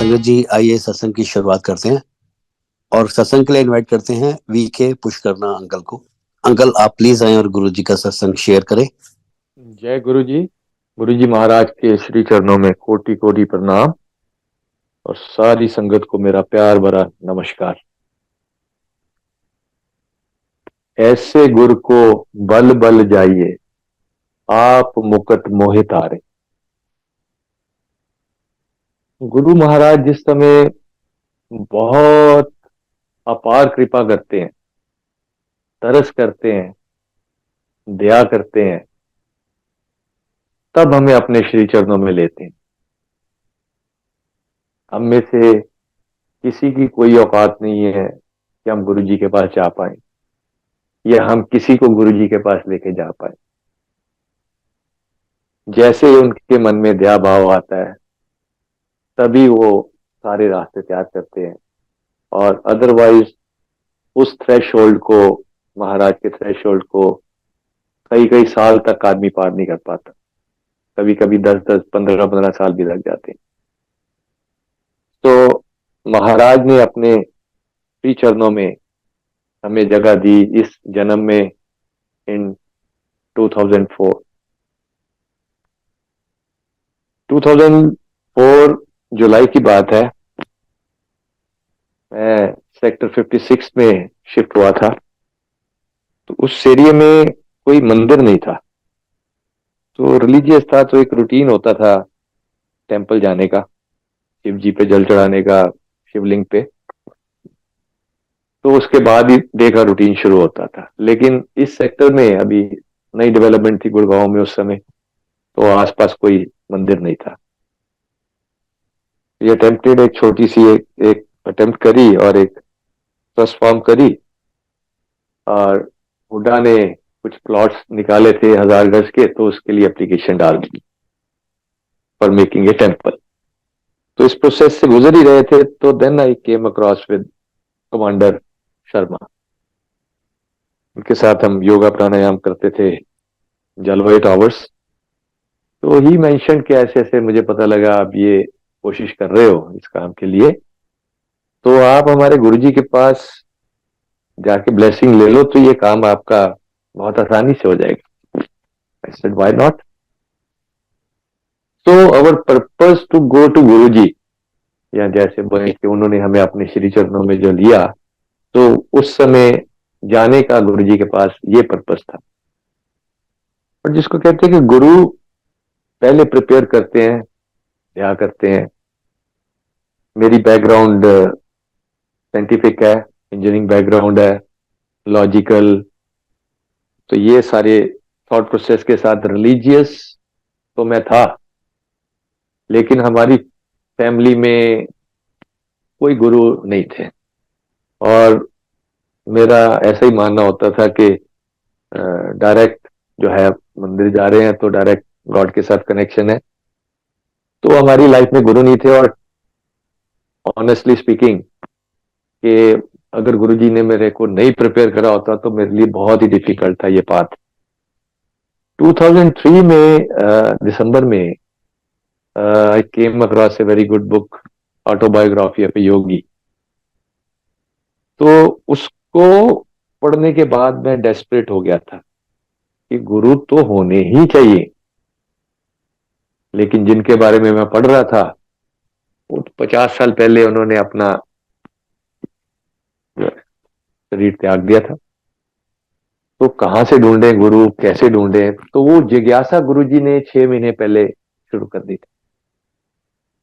संगत जी, आइए सत्संग की शुरुआत करते हैं और सत्संग के लिए इनवाइट करते हैं वीके पुष्करना अंकल को। अंकल, आप प्लीज आए और गुरु जी का सत्संग शेयर करें। जय गुरु जी महाराज के श्री चरणों में कोटि कोटि प्रणाम और सारी संगत को मेरा प्यार भरा नमस्कार। ऐसे गुर को बल बल जाइए, आप मुकट मोहि तारे। गुरु महाराज जिस समय बहुत अपार कृपा करते हैं, तरस करते हैं, दया करते हैं, तब हमें अपने श्री चरणों में लेते हैं। हम में से किसी की कोई औकात नहीं है कि हम गुरु जी के पास जा पाए या हम किसी को गुरु जी के पास लेके जा पाए। जैसे ही उनके मन में दया भाव आता है तभी वो सारे रास्ते तैयार करते हैं, और अदरवाइज उस थ्रेशोल्ड को, महाराज के थ्रेशोल्ड को कई कई साल तक आदमी पार नहीं कर पाता। कभी कभी 10-10, 15-15 साल भी लग जाते हैं। तो महाराज ने अपने श्री चरणों में हमें जगह दी इस जन्म में। इन 2004 जुलाई की बात है। मैं सेक्टर 56 में शिफ्ट हुआ था। तो उस एरिया में कोई मंदिर नहीं था, तो रिलीजियस था, तो एक रूटीन होता था टेंपल जाने का, शिव जी पे जल चढ़ाने का, शिवलिंग पे। तो उसके बाद ही डे का रूटीन शुरू होता था। लेकिन इस सेक्टर में अभी नई डेवलपमेंट थी गुड़गांव में उस समय, तो आसपास कोई मंदिर नहीं था। ये अटेम्प्टेड एक छोटी सी एक अटेम्प्ट करी और एक ट्रस्ट फॉर्म करी, और हुड्डा ने कुछ प्लॉट्स निकाले थे 1000 गज के, तो उसके लिए एप्लीकेशन डाल दी फॉर मेकिंग ए टेम्पल। तो इस प्रोसेस से गुजर ही रहे थे, तो then I came across with commander Sharma. उनके साथ हम योगा प्राणायाम करते थे जलवा 8 आवर्स। तो ही मेंशन कि ऐसे ऐसे मुझे पता लगा आप ये कोशिश कर रहे हो इस काम के लिए, तो आप हमारे गुरुजी के पास जाके ब्लेसिंग ले लो, तो ये काम आपका बहुत आसानी से हो जाएगा। I said why not. तो अवर पर्पस टू गो टू गुरुजी, या जैसे बोले कि उन्होंने हमें अपने श्री चरणों में जो लिया, तो उस समय जाने का गुरुजी के पास ये पर्पस था। और जिसको कहते हैं कि गुरु पहले प्रिपेयर करते हैं, क्या करते हैं। मेरी बैकग्राउंड साइंटिफिक है, इंजीनियरिंग बैकग्राउंड है, लॉजिकल। तो ये सारे थॉट प्रोसेस के साथ रिलीजियस तो मैं था, लेकिन हमारी फैमिली में कोई गुरु नहीं थे। और मेरा ऐसा ही मानना होता था कि डायरेक्ट जो है मंदिर जा रहे हैं तो डायरेक्ट गॉड के साथ कनेक्शन है। तो हमारी लाइफ में गुरु नहीं थे। और ऑनेस्टली स्पीकिंग कि अगर गुरुजी ने मेरे को नहीं प्रिपेयर करा होता तो मेरे लिए बहुत ही डिफिकल्ट था ये पाथ। 2003 में दिसंबर में I came across a very good book, autobiography of a yogi. तो उसको पढ़ने के बाद मैं डेस्परेट हो गया था कि गुरु तो होने ही चाहिए, लेकिन जिनके बारे में मैं पढ़ रहा था वो 50 साल पहले उन्होंने अपना शरीर त्याग दिया था। तो कहाँ से ढूंढे गुरु, कैसे ढूंढे, तो वो जिज्ञासा गुरुजी ने 6 महीने पहले शुरू कर दी थी।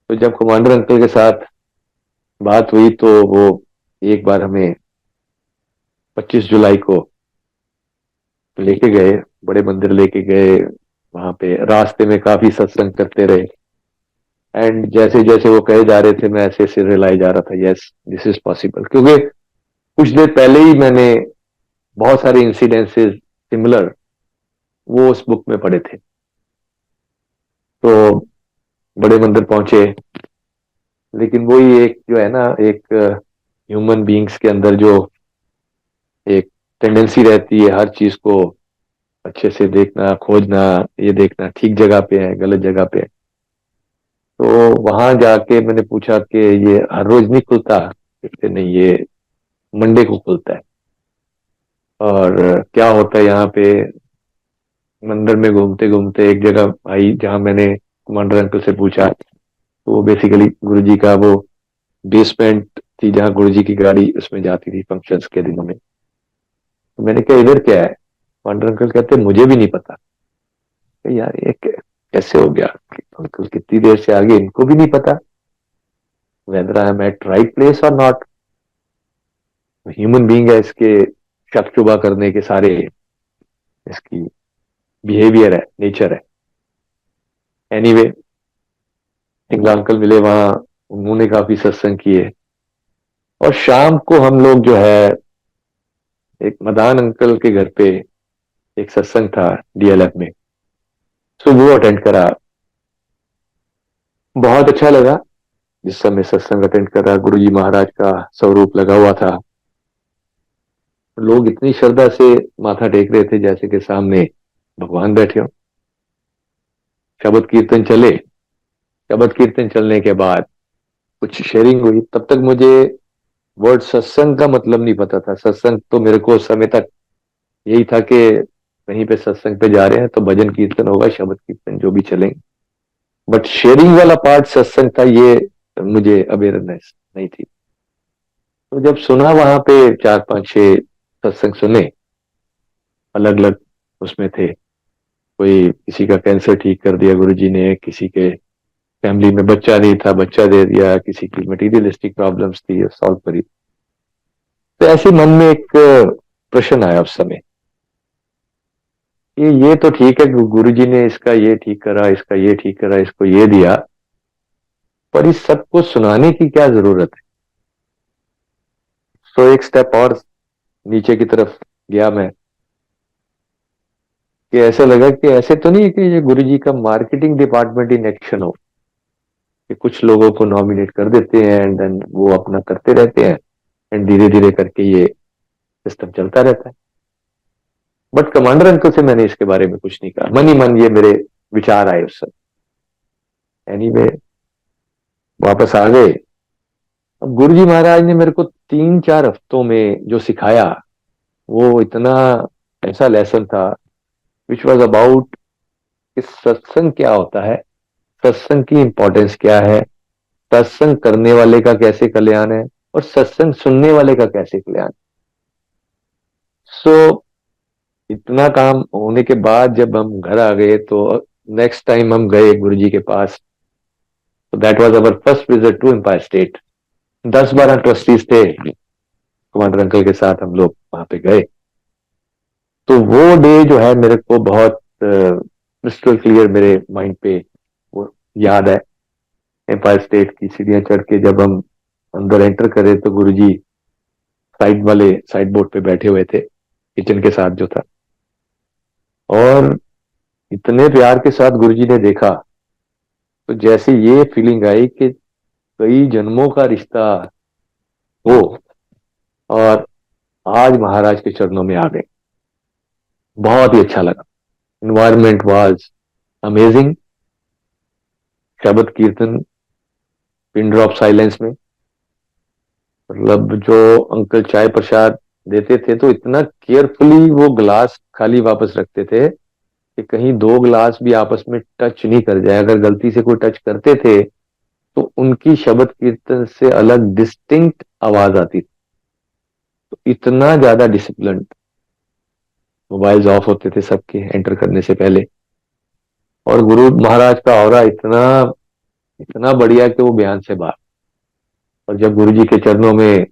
तो जब कमांडर अंकल के साथ बात हुई तो वो एक बार हमें 25 जुलाई को लेके गए, बड़े मंदिर लेके गए। वहां पे रास्ते में काफी सत्संग करते रहे, एंड जैसे जैसे वो कहे जा रहे थे मैं ऐसे ऐसे रिलाई जा रहा था, यस दिस इज पॉसिबल। क्योंकि कुछ देर पहले ही मैंने बहुत सारे इंसिडेंसेस सिमिलर वो उस बुक में पढ़े थे। तो बड़े मंदिर पहुंचे, लेकिन वही एक जो है ना, एक ह्यूमन बीइंग्स के अंदर जो एक टेंडेंसी रहती है हर चीज को अच्छे से देखना, खोजना, ये देखना ठीक जगह पे है गलत जगह पे है। तो वहां जाके मैंने पूछा कि ये हर रोज नहीं खुलता? कहते नहीं, ये मंडे को खुलता है। और क्या होता है यहाँ पे, मंदिर में घूमते घूमते एक जगह आई जहाँ मैंने कमांडर अंकल से पूछा। तो वो बेसिकली गुरुजी का वो बेसमेंट थी जहाँ गुरुजी की गाड़ी उसमें जाती थी फंक्शंस के दिनों में। तो मैंने कहा इधर क्या है? कमांडर अंकल कहते मुझे भी नहीं पता। यार ये कैसे हो गया? अंकल कितनी देर से आगे इनको भी नहीं पता whether I am at right place और नॉट। ह्यूमन बीइंग है, इसके शक शुबा करने के सारे इसकी बिहेवियर है, नेचर है। एनीवे, एक अंकल मिले वहां, उन्होंने काफी सत्संग किए। और शाम को हम लोग जो है एक मदान अंकल के घर पे एक सत्संग था डीएलएफ में, तो वो अटेंड करा। बहुत अच्छा लगा। जिस समय सत्संग अटेंड करा, गुरुजी महाराज का स्वरूप लगा हुआ था। लोग इतनी श्रद्धा से माथा टेक रहे थे जैसे कि सामने भगवान बैठे हो। शब्द कीर्तन चले। शब्द कीर्तन चलने के बाद कुछ शेयरिंग हुई। तब तक मुझे वर्ड सत्संग का मतलब नहीं पता था। सत्संग तो मेरे को उस समय तक यही था कि कहीं पे सत्संग पे जा रहे हैं तो भजन कीर्तन होगा, शब्द कीर्तन जो भी चलेंगे। बट शेयरिंग वाला पार्ट सत्संग था, ये मुझे अवेयरनेस नहीं थी। तो जब सुना वहां पे चार पांच छह सत्संग सुने, अलग अलग उसमें थे। कोई किसी का कैंसर ठीक कर दिया गुरुजी ने, किसी के फैमिली में बच्चा नहीं था, बच्चा दे दिया, किसी की मटीरियलिस्टिक प्रॉब्लम्स थी, सॉल्व करी। तो ऐसे मन में एक प्रश्न आया उस समय, ये तो ठीक है, गुरुजी ने इसका ये ठीक करा, इसका ये ठीक करा, इसको ये दिया, पर इस सबको सुनाने की क्या जरूरत है? तो एक स्टेप और नीचे की तरफ गया मैं, कि ऐसा लगा कि ऐसे तो नहीं है कि ये गुरुजी का मार्केटिंग डिपार्टमेंट इन एक्शन हो, कि कुछ लोगों को नॉमिनेट कर देते हैं एंड देन वो अपना करते रहते हैं एंड धीरे धीरे करके ये सिस्टम चलता रहता है। बट कमांडर अंकल से मैंने इसके बारे में कुछ नहीं कहा। मन ही मन ये मेरे विचार आए उस समय। एनीवे, वापस आ गए। अब गुरुजी महाराज ने मेरे को 3-4 हफ्तों में जो सिखाया, वो इतना ऐसा लेसन था विच वॉज अबाउट कि सत्संग क्या होता है, सत्संग की इंपॉर्टेंस क्या है, सत्संग करने वाले का कैसे कल्याण है और सत्संग सुनने वाले का कैसे कल्याण। सो इतना काम होने के बाद जब हम घर आ गए तो नेक्स्ट टाइम हम गए गुरुजी के पास। तो that was our first visit to Empire State. 10-12 trustees थे, कमांडर अंकल के साथ हम लोग वहां पे गए। तो वो डे जो है मेरे को बहुत क्रिस्टल क्लियर मेरे माइंड पे वो याद है। एम्पायर स्टेट की सीढ़ियां चढ़ के जब हम अंदर एंटर करे तो गुरुजी साइड वाले साइड बोर्ड पे बैठे हुए थे, किचन के साथ जो था। और इतने प्यार के साथ गुरुजी ने देखा, तो जैसे ये फीलिंग आई कि कई जन्मों का रिश्ता हो और आज महाराज के चरणों में आ गए। बहुत ही अच्छा लगा। Environment was amazing. शब्द कीर्तन, पिन ड्रॉप साइलेंस में, मतलब जो अंकल चाय प्रसाद देते थे तो इतना केयरफुली वो ग्लास खाली वापस रखते थे कि कहीं दो ग्लास भी आपस में टच नहीं कर जाए। अगर गलती से कोई टच करते थे तो उनकी शब्द कीर्तन से अलग डिस्टिंक्ट आवाज आती थी। तो इतना ज्यादा डिसिप्लिन। मोबाइल्स ऑफ होते थे सबके एंटर करने से पहले। और गुरु महाराज का ऑरा इतना इतना बढ़िया कि वो बयान से बाहर। और जब गुरु जी के चरणों में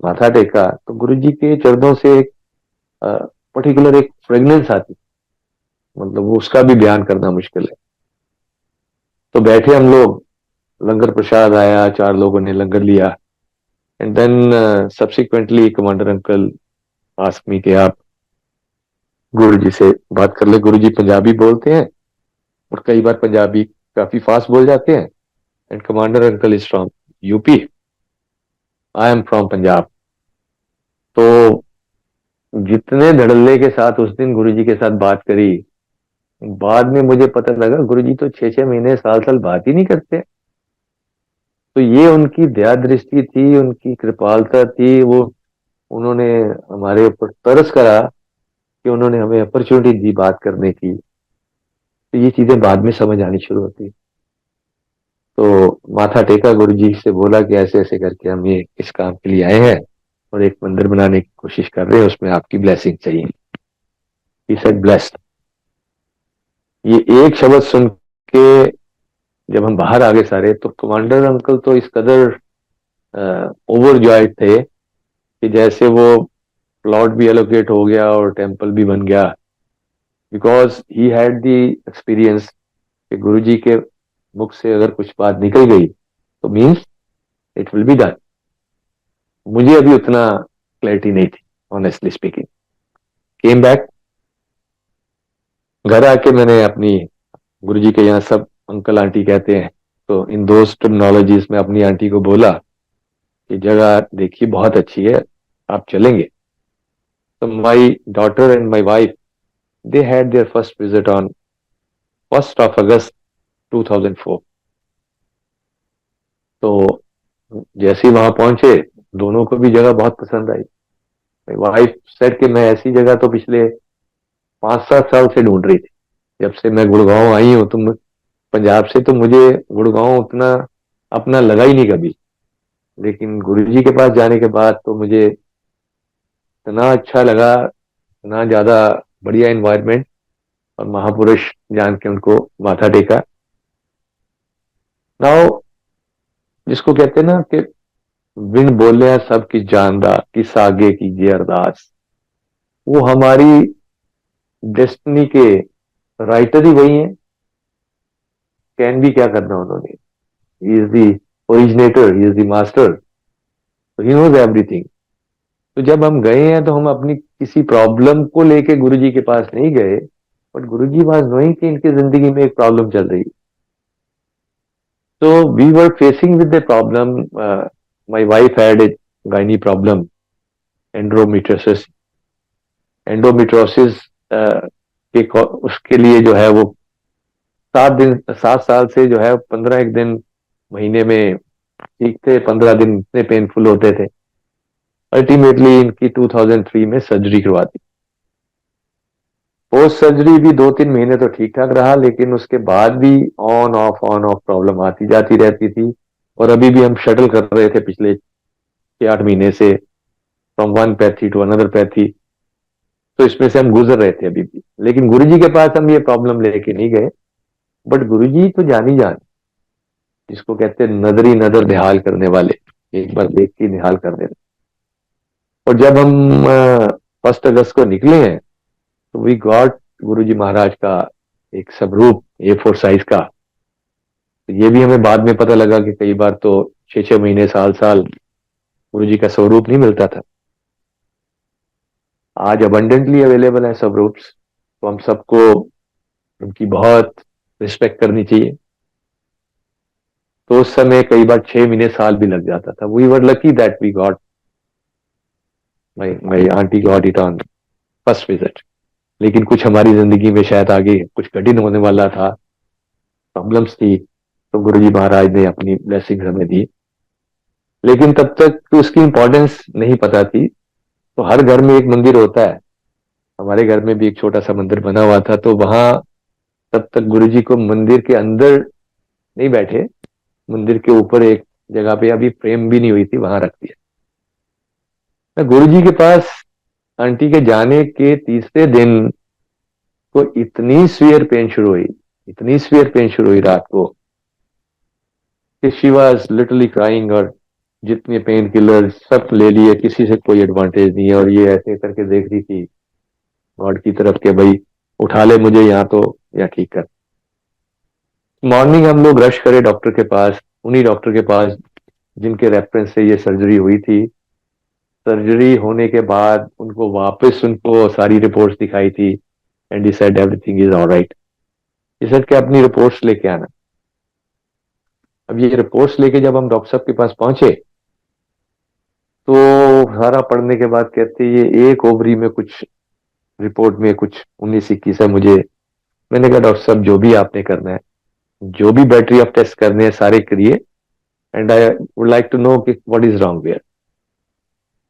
माथा टेका तो गुरु जी के चरणों से एक पर्टिकुलर एक फ्रेगनेंस आती, मतलब वो उसका भी बयान करना मुश्किल है। तो बैठे हम लोग, लंगर प्रसाद आया, 4 लोगों ने लंगर लिया। And then subsequently commander uncle ask me कि आप गुरु जी से बात कर ले। गुरु जी पंजाबी बोलते हैं और कई बार पंजाबी काफी फास्ट बोल जाते हैं। And commander uncle is from UP, I am from Punjab. तो जितने धड़ल्ले के साथ उस दिन गुरुजी के साथ बात करी, बाद में मुझे पता लगा गुरुजी तो 6-6 महीने साल साल बात ही नहीं करते। तो ये उनकी दया दृष्टि थी, उनकी कृपालता थी, वो उन्होंने हमारे ऊपर तरस करा कि उन्होंने हमें अपॉर्चुनिटी दी बात करने की। तो ये चीजें बाद में समझ आनी शुरू होती। तो माथा टेका, गुरुजी से बोला कि ऐसे ऐसे करके हम ये इस काम के लिए आए हैं और एक मंदिर बनाने की कोशिश कर रहे हैं, उसमें आपकी ब्लेसिंग चाहिए। He said blessed. ये एक शब्द सुन के जब हम बाहर आ गए सारे, तो कमांडर अंकल तो इस कदर ओवरजॉयड थे कि जैसे वो प्लॉट भी एलोकेट हो गया और टेम्पल भी बन गया, because he had the experience कि गुरुजी के मुख से अगर कुछ बात निकल गई तो means it will be done. मुझे अभी उतना क्लैरिटी नहीं थी, ऑनेस्टली स्पीकिंग। केम बैक, घर आके मैंने अपनी, गुरुजी के यहाँ सब अंकल आंटी कहते हैं, तो इन दो टर्मिनोलॉजीज में अपनी आंटी को बोला कि जगह देखिए बहुत अच्छी है, आप चलेंगे। तो my daughter and my wife, they had there first visit on 1 August 2004। तो जैसे ही वहां पहुंचे, दोनों को भी जगह बहुत पसंद आई। माई वाइफ सेड कि मैं ऐसी जगह तो पिछले 5-7 साल से ढूंढ रही थी। जब से मैं गुड़गांव आई हूँ तो पंजाब से, तो मुझे गुड़गांव उतना अपना लगा ही नहीं कभी। लेकिन गुरुजी के पास जाने के बाद तो मुझे इतना अच्छा लगा, इतना ज्यादा बढ़िया एनवायरनमेंट, और महापुरुष जान के उनको माथा टेका। नाउ, जिसको कहते हैं ना कि बिन बोले सब की जानदा किस आगे कीजिए अरदास, वो हमारी डेस्टिनी के राइटर ही वही है। कैन भी क्या करना उन्होंने, he is the originator, he is the master, he knows everything. तो जब हम गए हैं तो हम अपनी किसी प्रॉब्लम को लेके गुरुजी के पास नहीं गए, बट गुरुजी वाज नोइंग कि इनकी जिंदगी में एक प्रॉब्लम चल रही है। So we were facing with the problem. My wife had a gynae problem, endometriosis. Endometriosis उसके लिए जो है वो 7 साल से जो है 15 एक दिन महीने में ठीक थे, 15 दिन इतने पेनफुल होते थे। अल्टीमेटली इनकी 2003 में सर्जरी करवा दी। पोस्ट सर्जरी भी 2-3 महीने तो ठीक ठाक रहा, लेकिन उसके बाद भी ऑन ऑफ प्रॉब्लम आती जाती रहती थी। और अभी भी हम शटल कर रहे थे पिछले 6-8 महीने से, from one pathy to another pathy. तो इसमें से हम गुजर रहे थे अभी भी। लेकिन गुरुजी के पास हम ये प्रॉब्लम लेके नहीं गए, बट गुरुजी तो जानी जान, जिसको कहते हैं नजरी नजर निहाल करने वाले, एक बार देख के निहाल कर देना। और जब हम 1 अगस्त को निकले हैं, तो वी गॉट गुरुजी महाराज का एक स्वरूप A4 साइज का। तो ये भी हमें बाद में पता लगा कि कई बार तो 6-6 महीने साल साल गुरुजी का स्वरूप नहीं मिलता था। आज अबंडेंटली अवेलेबल है स्वरूप्स, तो हम सबको उनकी बहुत रिस्पेक्ट करनी चाहिए। तो उस समय कई बार 6 महीने साल भी लग जाता था। We were lucky that we got, my aunty got it on first visit. लेकिन कुछ हमारी जिंदगी में शायद आगे कुछ कठिन होने वाला था, प्रॉब्लम्स थी, तो गुरुजी महाराज ने अपनी ब्लेसिंग हमें दी। लेकिन तब तक तो उसकी इंपॉर्टेंस नहीं पता थी। तो हर घर में एक मंदिर होता है, हमारे घर में भी एक छोटा सा मंदिर बना हुआ था। तो वहां तब तक गुरुजी को मंदिर के अंदर नहीं बैठे, मंदिर के ऊपर एक जगह पे अभी फ्रेम भी नहीं हुई थी, वहां रख दिया। मैं गुरुजी के पास आंटी के जाने के तीसरे दिन को इतनी सीवियर पेन शुरू हुई, इतनी सीवियर पेन शुरू हुई रात को, कि शी वॉज लिटरली क्राइंग। और जितने पेन किलर सब ले लिए, किसी से कोई एडवांटेज नहीं है। और ये ऐसे करके देख रही थी गॉड की तरफ के भाई उठा ले मुझे यहाँ तो, या ठीक कर। मॉर्निंग हम लोग रश करे डॉक्टर के पास, उन्हीं डॉक्टर के पास जिनके रेफरेंस से ये सर्जरी हुई थी। सर्जरी होने के बाद उनको वापस उनको सारी रिपोर्ट्स दिखाई थी, and he said everything is alright. He said कि अपनी रिपोर्ट्स लेके आना। अब ये रिपोर्ट्स लेके जब हम डॉक्टर साहब के पास पहुंचे, तो सारा पढ़ने के बाद कहते ये एक ओवरी में कुछ, रिपोर्ट में कुछ 19-21 है, मुझे मैंने कहा डॉक्टर साहब जो भी आपने करना है, जो भी बैटरी ऑफ टेस्ट करने हैं सारे करिए, and I would like to know कि what is wrong where.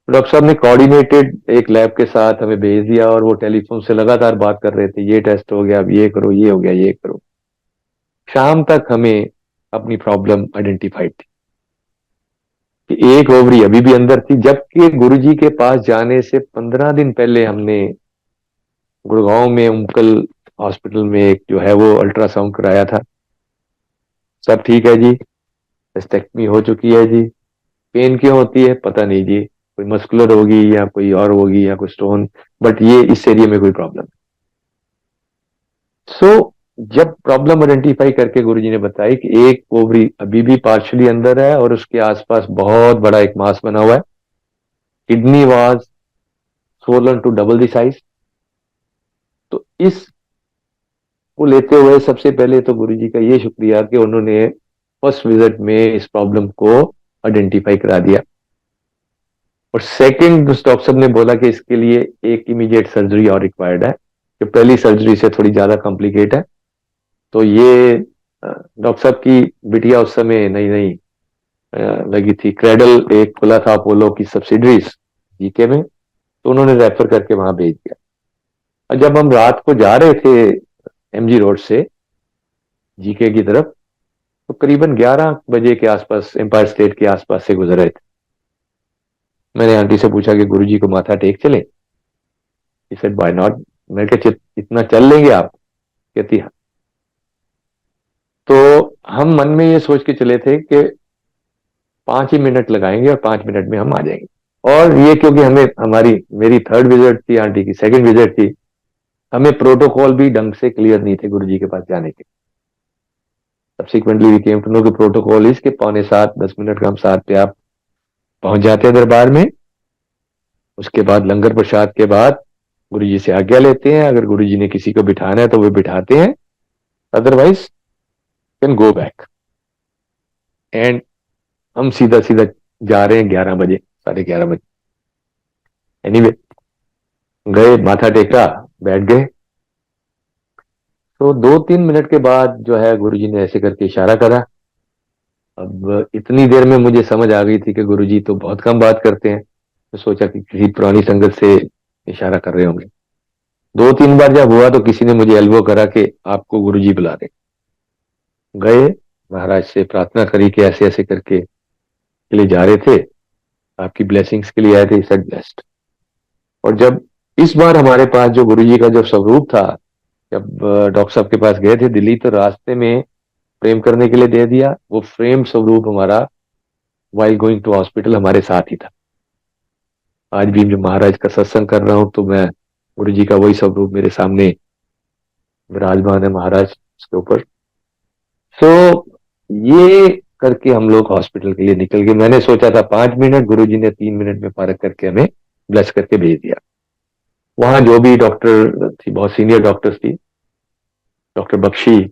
Doctor साहब ने कोऑर्डिनेटेड एक लैब के साथ हमें भेज दिया, और वो टेलीफोन से लगातार बात कर रहे थे, ये टेस्ट हो गया, अब ये करो, ये हो गया, ये करो। शाम तक हमें अपनी प्रॉब्लम आइडेंटिफाइड थी कि एक ओवरी अभी भी अंदर थी, जबकि गुरुजी के पास जाने से 15 दिन पहले हमने गुड़गांव में उमकल हॉस्पिटल में एक जो है वो अल्ट्रासाउंड कराया था। सब ठीक है जी, टेस्टेक्टमी हो चुकी है जी। पेन क्यों होती है पता नहीं जी, कोई मस्कुलर होगी या कोई और होगी या कोई स्टोन, बट ये इस एरिया में कोई प्रॉब्लम। सो जब प्रॉब्लम आइडेंटिफाई करके गुरुजी ने बताई कि एक ओवरी अभी भी पार्शली अंदर है और उसके आसपास बहुत बड़ा एक मास बना हुआ है, kidney was swollen to double the size. तो इस को लेते हुए सबसे पहले तो गुरुजी का ये शुक्रिया कि उन्होंने फर्स्ट विजिट में इस प्रॉब्लम को आइडेंटिफाई करा दिया। और सेकंड उस डॉक्टर साहब ने बोला कि इसके लिए एक इमीडिएट सर्जरी और रिक्वायर्ड है, जो पहली सर्जरी से थोड़ी ज्यादा कॉम्प्लिकेट है। तो ये डॉक्टर साहब की बिटिया उस समय नई नई लगी थी, क्रेडल एक खुला था अपोलो की सब्सिडरीज जीके में, तो उन्होंने रेफर करके वहां भेज दिया। और जब हम रात को जा रहे थे एमजी रोड से जीके की तरफ, तो करीबन 11 बजे के आसपास एम्पायर स्टेट के आसपास से गुजर रहे थे। मैंने आंटी से पूछा कि गुरुजी को माथा टेक चले? He said, why not? मैं कहा इतना चल लेंगे आप? कहती हाँ। तो हम मन में ये सोच के चले थे कि 5 ही मिनट लगाएंगे और 5 मिनट में हम आ जाएंगे। और ये क्योंकि हमें मेरी थर्ड विजिट थी, आंटी की सेकंड विजिट थी, हमें प्रोटोकॉल भी ढंग से क्लियर नहीं थे गुरुजी के पास जाने के। Subsequently we came to know कि प्रोटोकॉल इसके 6:45 10 मिनट का हम 7 पे आप पहुंच जाते हैं दरबार में। उसके बाद लंगर प्रसाद के बाद गुरुजी से आज्ञा लेते हैं, अगर गुरुजी ने किसी को बिठाना है तो वो बिठाते हैं, otherwise can go back. And हम सीधा सीधा जा रहे हैं 11 बजे, 11:30 बजे। एनीवे गए, माथा टेका, बैठ गए। तो 2-3 मिनट के बाद जो है गुरुजी ने ऐसे करके इशारा करा। अब इतनी देर में मुझे समझ आ गई थी कि गुरुजी तो बहुत कम बात करते हैं, तो सोचा कि किसी पुरानी संगत से इशारा कर रहे होंगे। 2-3 बार जब हुआ तो किसी ने मुझे एल्बो करा कि आपको गुरुजी बुला रहे। गए, महाराज से प्रार्थना करी कि ऐसे ऐसे करके के लिए जा रहे थे, आपकी ब्लेसिंग्स के लिए आए थे, सेड ब्लेस्ड। और जब इस बार हमारे पास जो गुरुजी का जो स्वरूप था, जब डॉक्टर साहब के पास गए थे दिल्ली, तो रास्ते में फ्रेम करने के लिए दे दिया। वो फ्रेम स्वरूप हमारा वाइल गोइंग टू हॉस्पिटल हमारे साथ ही था। आज भी जो महाराज का सत्संग कर रहा हूं तो मैं गुरुजी का वही स्वरूप मेरे सामने विराजमान है, महाराज उसके ऊपर। सो ये करके हम लोग हॉस्पिटल के लिए निकल गए। मैंने सोचा था 5 मिनट, गुरुजी ने 3 मिनट में पार्क करके हमें ब्लेस करके भेज दिया। वहां जो भी डॉक्टर थी, बहुत सीनियर डॉक्टर्स थी, डॉक्टर बख्शी,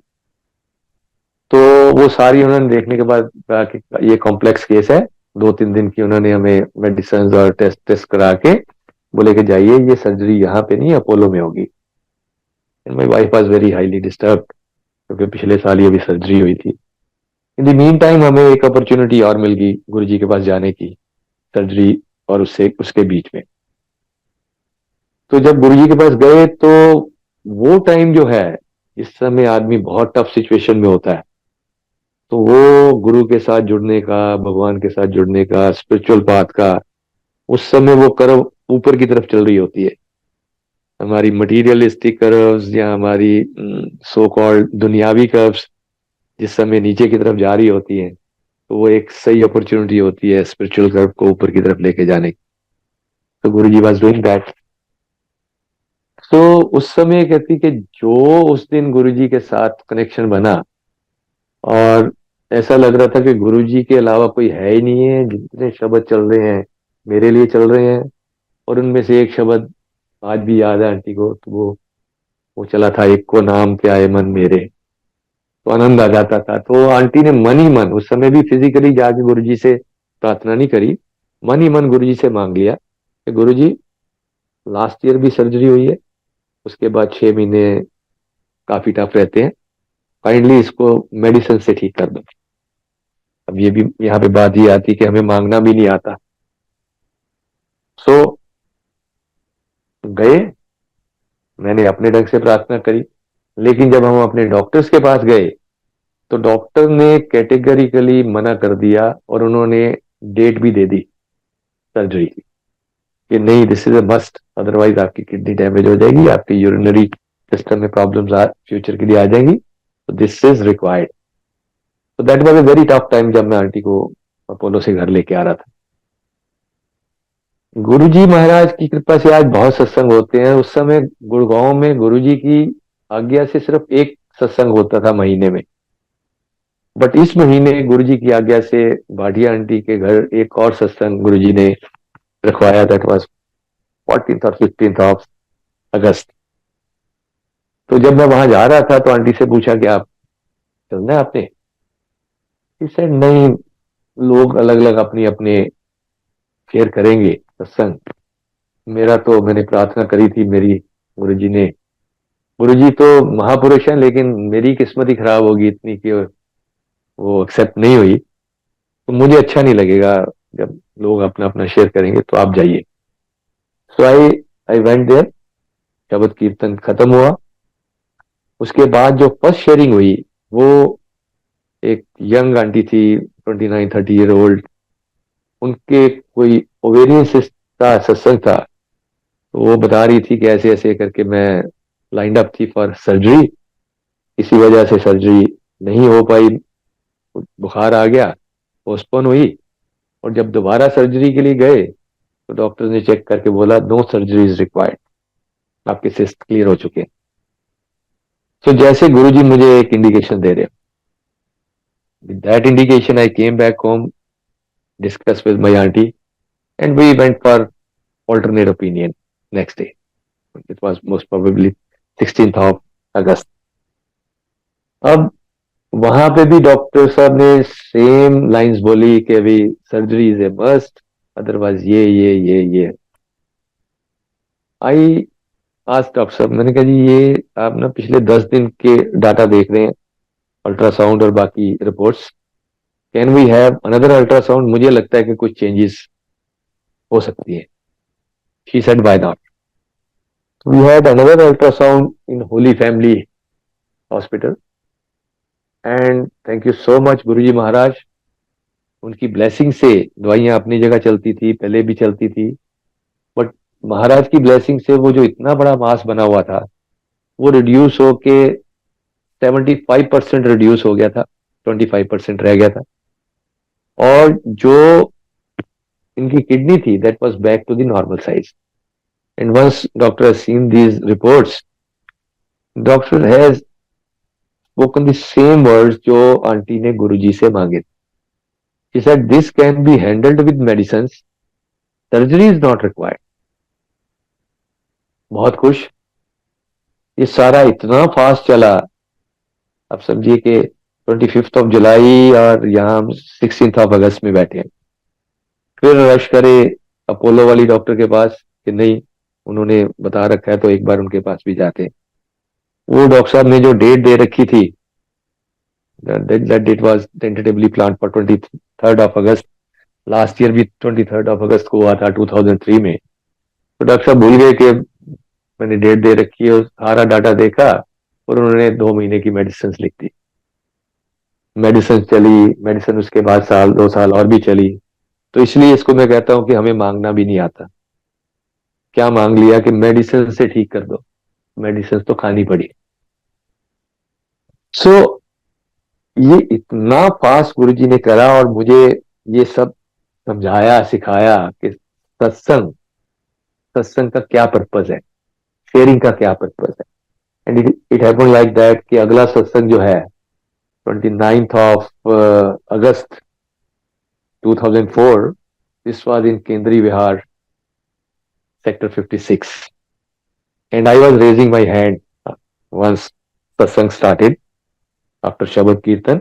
तो वो सारी उन्होंने देखने के बाद कहा कि ये कॉम्प्लेक्स केस है। 2-3 दिन की उन्होंने हमें मेडिसिन और टेस्ट टेस्ट करा के बोले कि जाइए, ये सर्जरी यहाँ पे नहीं अपोलो में होगी। My wife was very highly disturb, क्योंकि पिछले साल ही अभी सर्जरी हुई थी। इन द मीन टाइम हमें एक अपॉर्चुनिटी और मिल गई गुरुजी के पास जाने की, सर्जरी और उससे उसके बीच में। तो जब गुरुजी के पास गए तो वो टाइम जो है, इस समय आदमी बहुत टफ सिचुएशन में होता है, तो वो गुरु के साथ जुड़ने का, भगवान के साथ जुड़ने का, स्पिरिचुअल पाथ का, उस समय वो कर्व ऊपर की तरफ चल रही होती है। हमारी मटीरियलिस्टिक कर्व्स या हमारी सो कॉल्ड दुनियावी कर्व्स जिस समय नीचे की तरफ जा रही होती हैं, तो वो एक सही अपॉर्चुनिटी होती है स्पिरिचुअल कर्व को ऊपर की तरफ लेके जाने की। तो गुरु जी वॉज डूइंग दैट। तो उस समय कहती कि जो उस दिन गुरु जी के साथ कनेक्शन बना, और ऐसा लग रहा था कि गुरुजी के अलावा कोई है ही नहीं है। जितने शब्द चल रहे हैं मेरे लिए चल रहे हैं, और उनमें से एक शब्द आज भी याद है आंटी को, तो वो चला था, एक को नाम क्या है मन मेरे। तो आनंद आ जाता था। तो आंटी ने मन ही मन, उस समय भी फिजिकली जाके गुरुजी से प्रार्थना नहीं करी, मन ही मन गुरुजी से मांग लिया कि गुरुजी लास्ट ईयर भी सर्जरी हुई है, उसके बाद 6 महीने काफी टफ रहते हैं, काइंडली इसको मेडिसिन से ठीक कर दो। अब ये भी यहाँ पे बात ये आती कि हमें मांगना भी नहीं आता। सो गए, मैंने अपने ढंग से प्रार्थना करी, लेकिन जब हम अपने डॉक्टर्स के पास गए तो डॉक्टर ने कैटेगरिकली मना कर दिया और उन्होंने डेट भी दे दी सर्जरी की कि नहीं, this is a must, otherwise आपकी किडनी डैमेज हो जाएगी, आपकी यूरिनरी सिस्टम में प्रॉब्लम्स फ्यूचर के लिए आ जाएंगी, तो दिस इज रिक्वायर्ड। तो that was a very tough time जब मैं आंटी को अपोलो से घर लेके आ रहा था। गुरुजी महाराज की कृपा से आज बहुत सत्संग होते हैं। उस समय गुड़गांव में गुरुजी की आज्ञा से सिर्फ एक सत्संग होता था महीने में, बट इस महीने गुरुजी की आज्ञा से भाटिया आंटी के घर एक और सत्संग गुरुजी ने रखवाया। दैट वाज 14th और 15th ऑफ अगस्त। तो जब मैं वहां जा रहा था तो आंटी से पूछा कि आप चलना है आपने? सेड नहीं, लोग अलग अलग अपनी अपने शेयर करेंगे सत्संग, मेरा तो मैंने प्रार्थना करी थी, मेरी गुरुजी ने, गुरुजी तो महापुरुष हैं लेकिन मेरी किस्मत ही खराब होगी इतनी कि वो एक्सेप्ट नहीं हुई, तो मुझे अच्छा नहीं लगेगा जब लोग अपना अपना शेयर करेंगे, तो आप जाइए। सो आई वेंट देयर। शबद कीर्तन खत्म हुआ, उसके बाद जो फर्स्ट शेयरिंग हुई वो एक यंग आंटी थी, 29-30 ईयर ओल्ड। उनके कोई ओवेरियन सिस्ट का सत्संग था, तो वो बता रही थी कि ऐसे ऐसे करके मैं लाइंड अप थी फॉर सर्जरी, इसी वजह से सर्जरी नहीं हो पाई, बुखार आ गया, पोस्टपोन हुई, और जब दोबारा सर्जरी के लिए गए तो डॉक्टर ने चेक करके बोला नो सर्जरी इज रिक्वायर्ड, आपके सिस्ट क्लियर हो चुके हैं। तो जैसे गुरुजी मुझे एक इंडिकेशन दे रहे, with that indication I came back home, discuss with my aunty, and we went for alternate opinion next day. It was most probably 16th of अगस्त। अब वहां पे भी डॉक्टर साहब ने सेम लाइंस बोली कि अभी surgery is a must, otherwise ये आई आज डॉक्टर साहब, मैंने कहा जी ये आप ना पिछले 10 दिन के डाटा देख रहे हैं, अल्ट्रासाउंड और बाकी reports, can we have another ultrasound? मुझे लगता है कि कुछ चेंजेस हो सकती है। She said why not? We had another ultrasound in Holy Family Hospital, and thank you so much गुरुजी महाराज, उनकी ब्लेसिंग से दवाइयां अपनी जगह चलती थी, पहले भी चलती थी, बट महाराज की ब्लेसिंग से वो जो इतना बड़ा मास बना हुआ था वो रिड्यूस होके 75% रिड्यूस हो गया था, 25% रह गया था, और जो इनकी किडनी थी that was back to the normal size. And once doctor has seen these reports, doctor has spoken the same words जो आंटी ने गुरुजी से मांगे। He said this can be handled with medicines, surgery is not required। बहुत खुश। ये सारा इतना fast चला, आप समझिए कि 25th of July और यहाँ 16th of August में बैठे हैं। फिर रश करे अपोलो वाली डॉक्टर के पास कि नहीं, उन्होंने बता रखा है तो एक बार उनके पास भी जाते हैं। वो डॉक्टर साहब ने जो डेट दे रखी थी, that date was tentatively planned for 23rd of August। Last year भी 23rd of August को हुआ था 2003 में। तो डॉक्टर साहब भूल गए कि मैंने डेट दे रखी है, सारा डाटा देखा और उन्होंने 2 महीने की मेडिसिन लिख दी। मेडिसिन चली, मेडिसिन उसके बाद साल 2 साल और भी चली। तो इसलिए इसको मैं कहता हूं कि हमें मांगना भी नहीं आता। क्या मांग लिया कि मेडिसिन से ठीक कर दो, मेडिसिन तो खानी पड़ी। सो ये इतना फास्ट गुरुजी ने करा और मुझे ये सब समझाया, सिखाया कि सत्संग, सत्संग का क्या पर्पस है, शेयरिंग का क्या पर्पस है। And it happened like that कि अगला सत्संग जो है 29th of August 2004, this was in Kendri Vihar, sector 56, and I was raising my hand once satsang started after Shabad Kirtan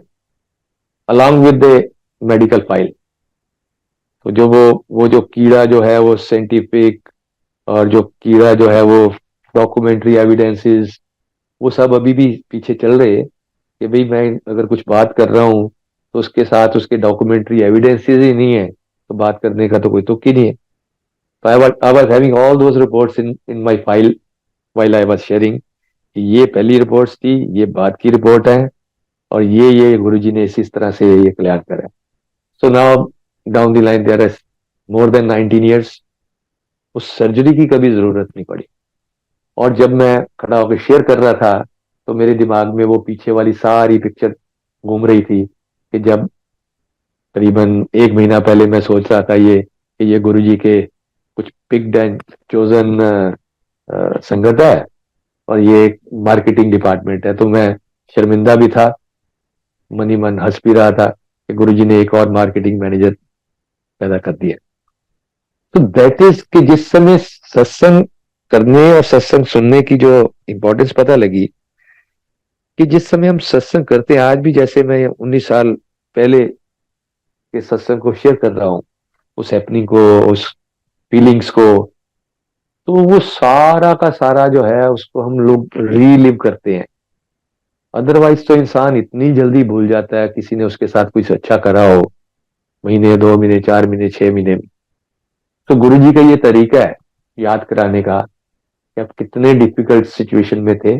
along with the medical file। तो जो वो जो कीड़ा जो है वो साइंटिफिक, और जो कीड़ा जो है वो डॉक्यूमेंट्री एविडेंसेस, वो सब अभी भी पीछे चल रहे हैं कि भाई मैं अगर कुछ बात कर रहा हूँ तो उसके साथ उसके डॉक्यूमेंट्री एविडेंसेस ही नहीं है, तो बात करने का तो कोई तुक ही नहीं है। तो I was having all those reports in my file while I was sharing कि ये पहली रिपोर्ट्स थी, ये बाद की रिपोर्ट है, और ये गुरुजी ने इस तरह से ये क्लियर करा है। So now down the line there is more than 19 years, उस सर्जरी की कभी जरूरत नहीं पड़ी। और जब मैं खड़ा होकर शेयर कर रहा था तो मेरे दिमाग में वो पीछे वाली सारी पिक्चर घूम रही थी कि जब करीबन 1 महीना पहले मैं सोच रहा था ये कि ये गुरुजी के कुछ पिक्ड एंड चोजन संगत है और ये एक मार्केटिंग डिपार्टमेंट है, तो मैं शर्मिंदा भी था, मनी मन हंस भी रहा था कि गुरुजी ने एक और मार्केटिंग मैनेजर पैदा कर दिया। तो दैट इज कि जिस समय सत्संग करने और सत्संग सुनने की जो इम्पोर्टेंस पता लगी, कि जिस समय हम सत्संग करते हैं, आज भी जैसे मैं 19 साल पहले के सत्संग को शेयर कर रहा हूँ, उस हैपनिंग को, उस फीलिंग्स को, तो वो सारा का सारा जो है उसको हम लोग रीलिव करते हैं। अदरवाइज तो इंसान इतनी जल्दी भूल जाता है, किसी ने उसके साथ कुछ अच्छा करा हो, महीने 2 महीने 4 महीने 6 महीने में। तो गुरु जी का ये तरीका है याद कराने का कि आप कितने डिफिकल्ट सिचुएशन में थे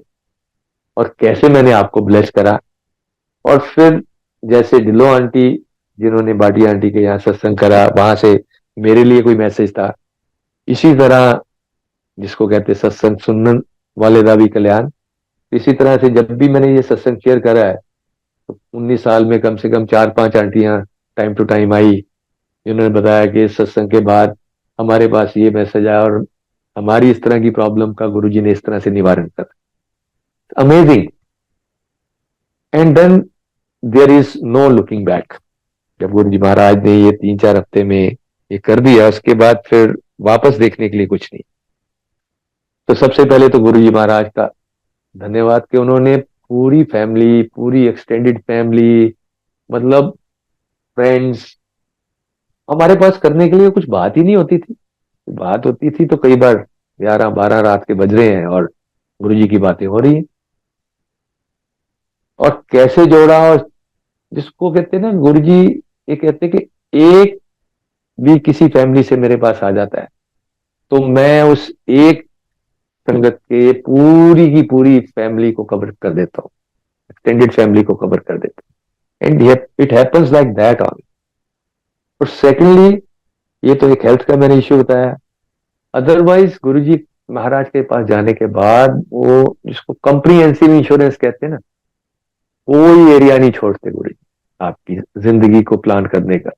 और कैसे मैंने आपको ब्लेस करा। और फिर जैसे ढिलो आंटी, जिन्होंने बाटी आंटी के यहाँ सत्संग करा, वहां से मेरे लिए कोई मैसेज था, इसी तरह जिसको कहते सत्संग सुनने वाले का भी कल्याण, इसी तरह से जब भी मैंने ये सत्संग शेयर करा है तो 19 साल में कम से कम 4-5 आंटियां टाइम टू टाइम आई, जिन्होंने बताया कि इस सत्संग के बाद हमारे पास ये मैसेज आया और हमारी इस तरह की प्रॉब्लम का गुरुजी ने इस तरह से निवारण करा। Amazing. And then there is no looking back. जब गुरु जी महाराज ने ये 3-4 हफ्ते में ये कर दिया, उसके बाद फिर वापस देखने के लिए कुछ नहीं। तो सबसे पहले तो गुरु जी महाराज का धन्यवाद कि उन्होंने पूरी फैमिली, पूरी एक्सटेंडेड फैमिली, मतलब फ्रेंड्स, हमारे पास करने के लिए कुछ बात ही नहीं होती थी। बात होती थी तो कई बार 11-12 रात के बज रहे हैं और गुरु जी की बातें हो रही है। और कैसे जोड़ा, और जिसको कहते हैं ना गुरु जी, ये कहते हैं कि एक भी किसी फैमिली से मेरे पास आ जाता है तो मैं उस एक संगत के पूरी की पूरी फैमिली को कवर कर देता हूँ, एक्सटेंडेड फैमिली को कवर कर देता हूँ। And it happens like that on. और सेकेंडली, ये तो एक हेल्थ का मैंने इश्यू बताया। अदरवाइज गुरुजी महाराज के पास जाने के बाद वो जिसको कंप्रीहेंसिव इंश्योरेंस कहते हैं ना, कोई एरिया नहीं छोड़ते गुरुजी आपकी जिंदगी को प्लान करने का।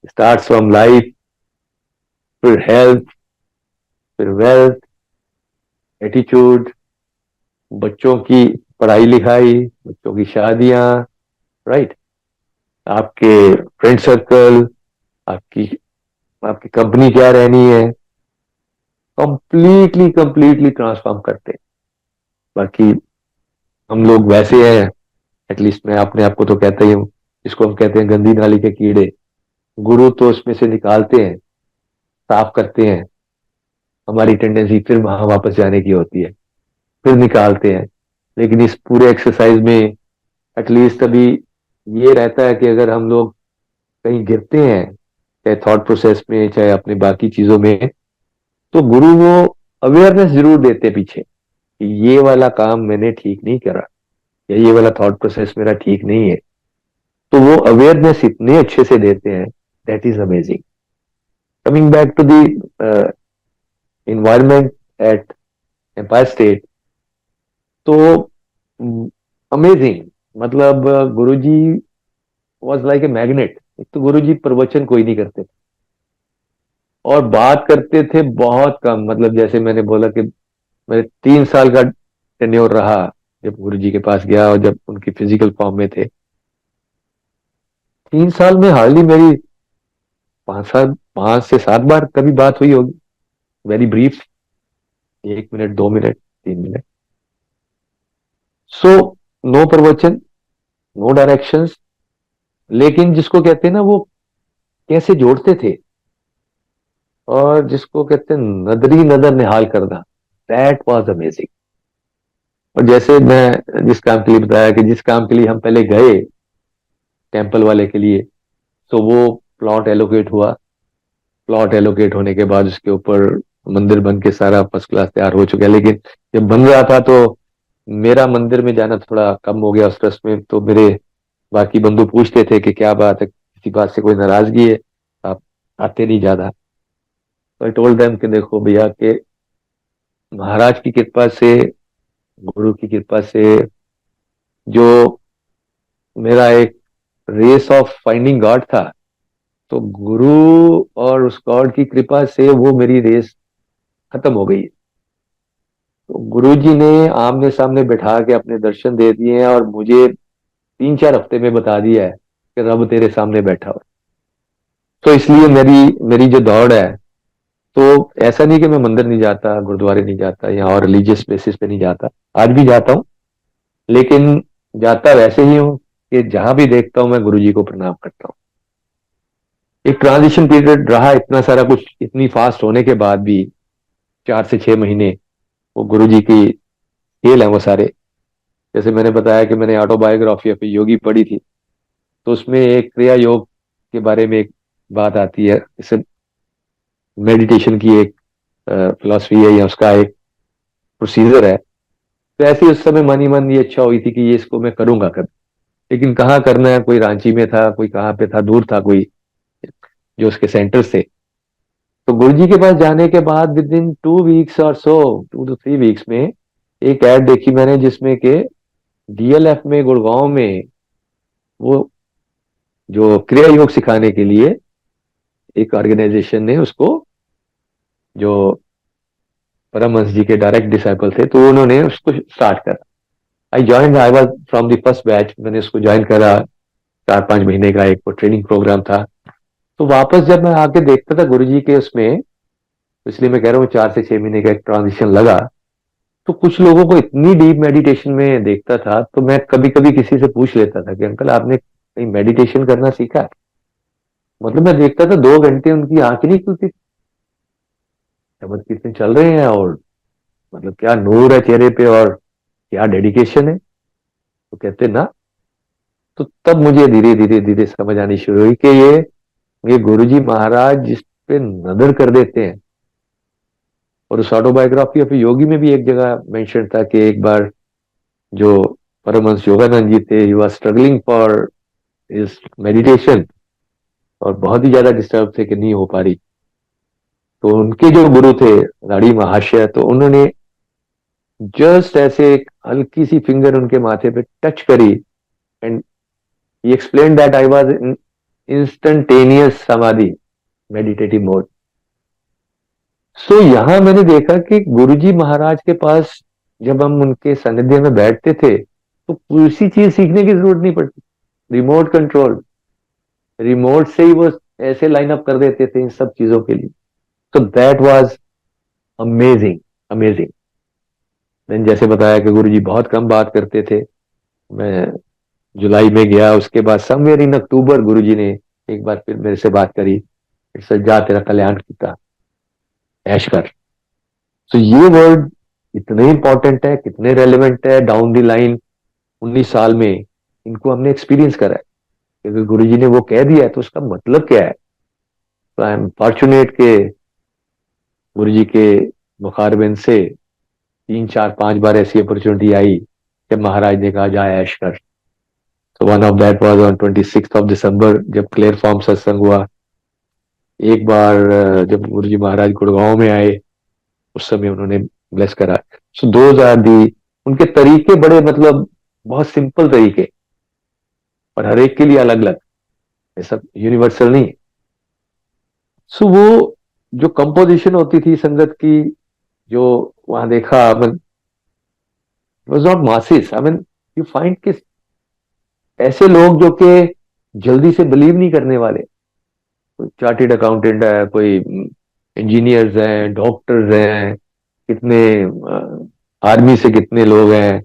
स्टार्ट फ्रॉम लाइफ, फिर हेल्थ, फिर वेल्थ, एटीट्यूड, बच्चों की पढ़ाई लिखाई, बच्चों की शादियां, राइट, आपके फ्रेंड सर्कल, आपकी आपकी कंपनी क्या रहनी है, कंप्लीटली कंप्लीटली ट्रांसफॉर्म करते हैं। बाकी हम लोग वैसे हैं, एटलीस्ट मैं अपने आप को तो कहता ही हूँ, जिसको हम कहते हैं गंदी नाली के कीड़े, गुरु तो उसमें से निकालते हैं, साफ करते हैं। हमारी टेंडेंसी फिर वहां वापस जाने की होती है, फिर निकालते हैं। लेकिन इस पूरे एक्सरसाइज में एटलीस्ट अभी ये रहता है कि अगर हम लोग कहीं गिरते हैं, चाहे थॉट प्रोसेस में चाहे अपने बाकी चीजों में, तो गुरु वो अवेयरनेस जरूर देते हैं पीछे कि ये वाला काम मैंने ठीक नहीं करा या ये वाला थॉट प्रोसेस मेरा ठीक नहीं है। तो वो अवेयरनेस इतने अच्छे से देते हैं, that is amazing. Coming back to the environment at Empire State, तो अमेजिंग, मतलब Guruji was like a magnet. एक तो गुरुजी प्रवचन कोई नहीं करते और बात करते थे बहुत कम, मतलब जैसे मैंने बोला कि मैं 3 साल का टेन्योर रहा जब गुरुजी के पास गया और जब उनकी फिजिकल फॉर्म में थे। 3 साल में हार्डली मेरी 5 से 7 बार कभी बात हुई होगी, very brief, 1 minute 2 minute 3 minute. So no प्रवचन, नो डायरेक्शंस, लेकिन जिसको कहते हैं ना वो कैसे जोड़ते थे, और जिसको कहते हैं नदरी नदर निहाल करना, दैट वाज अमेजिंग। और जैसे मैं जिस काम के लिए बताया कि जिस काम के लिए हम पहले गए टेम्पल वाले के लिए, तो वो प्लॉट एलोकेट हुआ। प्लॉट एलोकेट होने के बाद उसके ऊपर मंदिर बन के सारा फर्स्ट क्लास तैयार हो चुका है, लेकिन जब बन रहा था तो मेरा मंदिर में जाना थोड़ा कम हो गया उस ट्रस्ट में। तो मेरे बाकी बंधु पूछते थे कि क्या बात है, किसी बात से कोई नाराजगी है, आप आते नहीं ज्यादा। तो आई टोल्ड देम कि देखो भैया के महाराज की कृपा से, गुरु की कृपा से, जो मेरा एक रेस ऑफ फाइंडिंग गॉड था, तो गुरु और उस गॉड की कृपा से वो मेरी रेस खत्म हो गई। तो गुरु जी ने आमने सामने बैठा के अपने दर्शन दे दिए हैं और मुझे 3-4 हफ्ते में बता दिया है कि रब तेरे सामने बैठा हो। तो इसलिए मेरी मेरी जो दौड़ है, तो ऐसा नहीं कि मैं मंदिर नहीं जाता, गुरुद्वारे नहीं जाता या और रिलीजियस बेसिस पे नहीं जाता, आज भी जाता हूँ। लेकिन जाता वैसे ही हूँ कि जहां भी देखता हूँ मैं गुरु जी को प्रणाम करता हूँ। एक ट्रांजिशन पीरियड रहा, इतना सारा कुछ इतनी फास्ट होने के बाद भी 4 से 6 महीने वो गुरु जी की खेल है वो सारे। जैसे मैंने बताया कि मैंने ऑटोबायोग्राफी ऑफ योगी पढ़ी थी, तो उसमें एक क्रिया योग के बारे में एक बात आती है। इसे मेडिटेशन की एक फिलॉसफी है या उसका एक प्रोसीजर है। तो ऐसे ही उस समय मन ही मन ये इच्छा हुई थी कि ये इसको मैं करूंगा कभी, लेकिन कहाँ करना है, कोई रांची में था, कोई कहाँ पे था, दूर था कोई जो उसके सेंटर से। तो गुरु जी के पास जाने के बाद विद इन 2 वीक्स और सो, 2 to 3 वीक्स में एक ऐड देखी मैंने जिसमें के डीएलएफ में गुड़गांव में वो जो क्रिया योग सिखाने के लिए एक ऑर्गेनाइजेशन ने उसको, जो परमहंस जी के डायरेक्ट डिसाइपल थे, तो उन्होंने उसको स्टार्ट करा। I was from the first batch, मैंने उसको ज्वाइन करा। 4-5 महीने का एक ट्रेनिंग प्रोग्राम था। तो वापस जब मैं आके देखता था गुरु जी के उसमें, तो इसलिए मैं कह रहा हूँ 4 से 6 महीने का एक ट्रांजिशन लगा। तो कुछ लोगों को इतनी डीप मेडिटेशन में देखता था, तो मैं कभी कभी किसी से पूछ लेता था कि अंकल आपने कहीं मेडिटेशन करना सीखा है? मतलब मैं देखता था 2 घंटे उनकी आंख ही नहीं खुलती, शब्द कीर्तन चल रहे हैं और मतलब क्या नूर है चेहरे पे और क्या डेडिकेशन है। तो कहते ना, तो तब मुझे धीरे धीरे धीरे समझ आनी शुरू हुई कि ये गुरुजी महाराज जिस पे नजर कर देते हैं। और उस ऑटोबायोग्राफी ऑफ योगी में भी एक जगह मेंशन था कि एक बार जो परमहंस योगानंद जी थे, ही वाज स्ट्रगलिंग फॉर इस मेडिटेशन और बहुत ही ज्यादा डिस्टर्ब थे कि नहीं हो पा रही। तो उनके जो गुरु थे राड़ी महाशय, तो उन्होंने जस्ट ऐसे एक हल्की सी फिंगर उनके माथे पे टच करी and he explain that I was in instantaneous समाधि मेडिटेटिव मोड। सो यहां मैंने देखा कि गुरुजी महाराज के पास जब हम उनके सानिध्य में बैठते थे, तो किसी चीज सीखने की जरूरत नहीं पड़ती। रिमोट कंट्रोल, रिमोट से ही वो ऐसे लाइन अप कर देते थे इन सब चीजों के लिए। तो दैट वाज अमेजिंग, अमेजिंग। मैंने जैसे बताया कि गुरुजी बहुत कम बात करते थे। मैं जुलाई में गया, उसके बाद समवेयर इन अक्टूबर गुरुजी ने एक बार फिर मेरे से बात करी, "सर, जा तेरा कल्याण किया, ऐश कर।" तो ये वर्ड इतने इंपॉर्टेंट है, कितने रेलेवेंट है डाउन द लाइन 19 साल में, इनको हमने एक्सपीरियंस करा है। क्योंकि गुरुजी ने वो कह दिया है तो उसका मतलब क्या है। तो आई एम फॉर्चुनेट के गुरुजी के मुखारबिन से 3-4-5 बार ऐसी अपॉर्चुनिटी आई कि महाराज ने कहा जा ऐश कर। तो one of that was on 26 दिसंबर जब क्लेयर फॉर्म सत्संग हुआ। एक बार जब गुरुजी महाराज गुड़गांव में आए, उस समय उन्होंने ब्लेस करा। सो 2000 दी। उनके तरीके बड़े मतलब बहुत सिंपल तरीके, और हर एक के लिए अलग अलग, ये सब यूनिवर्सल नहीं। सो वो जो कंपोजिशन होती थी संगत की, जो वहां देखा, was not masses. I mean you find कि ऐसे लोग जो कि जल्दी से बिलीव नहीं करने वाले, कोई चार्टेड अकाउंटेंट है, कोई इंजीनियर्स हैं, डॉक्टर्स हैं, कितने आर्मी से कितने लोग हैं।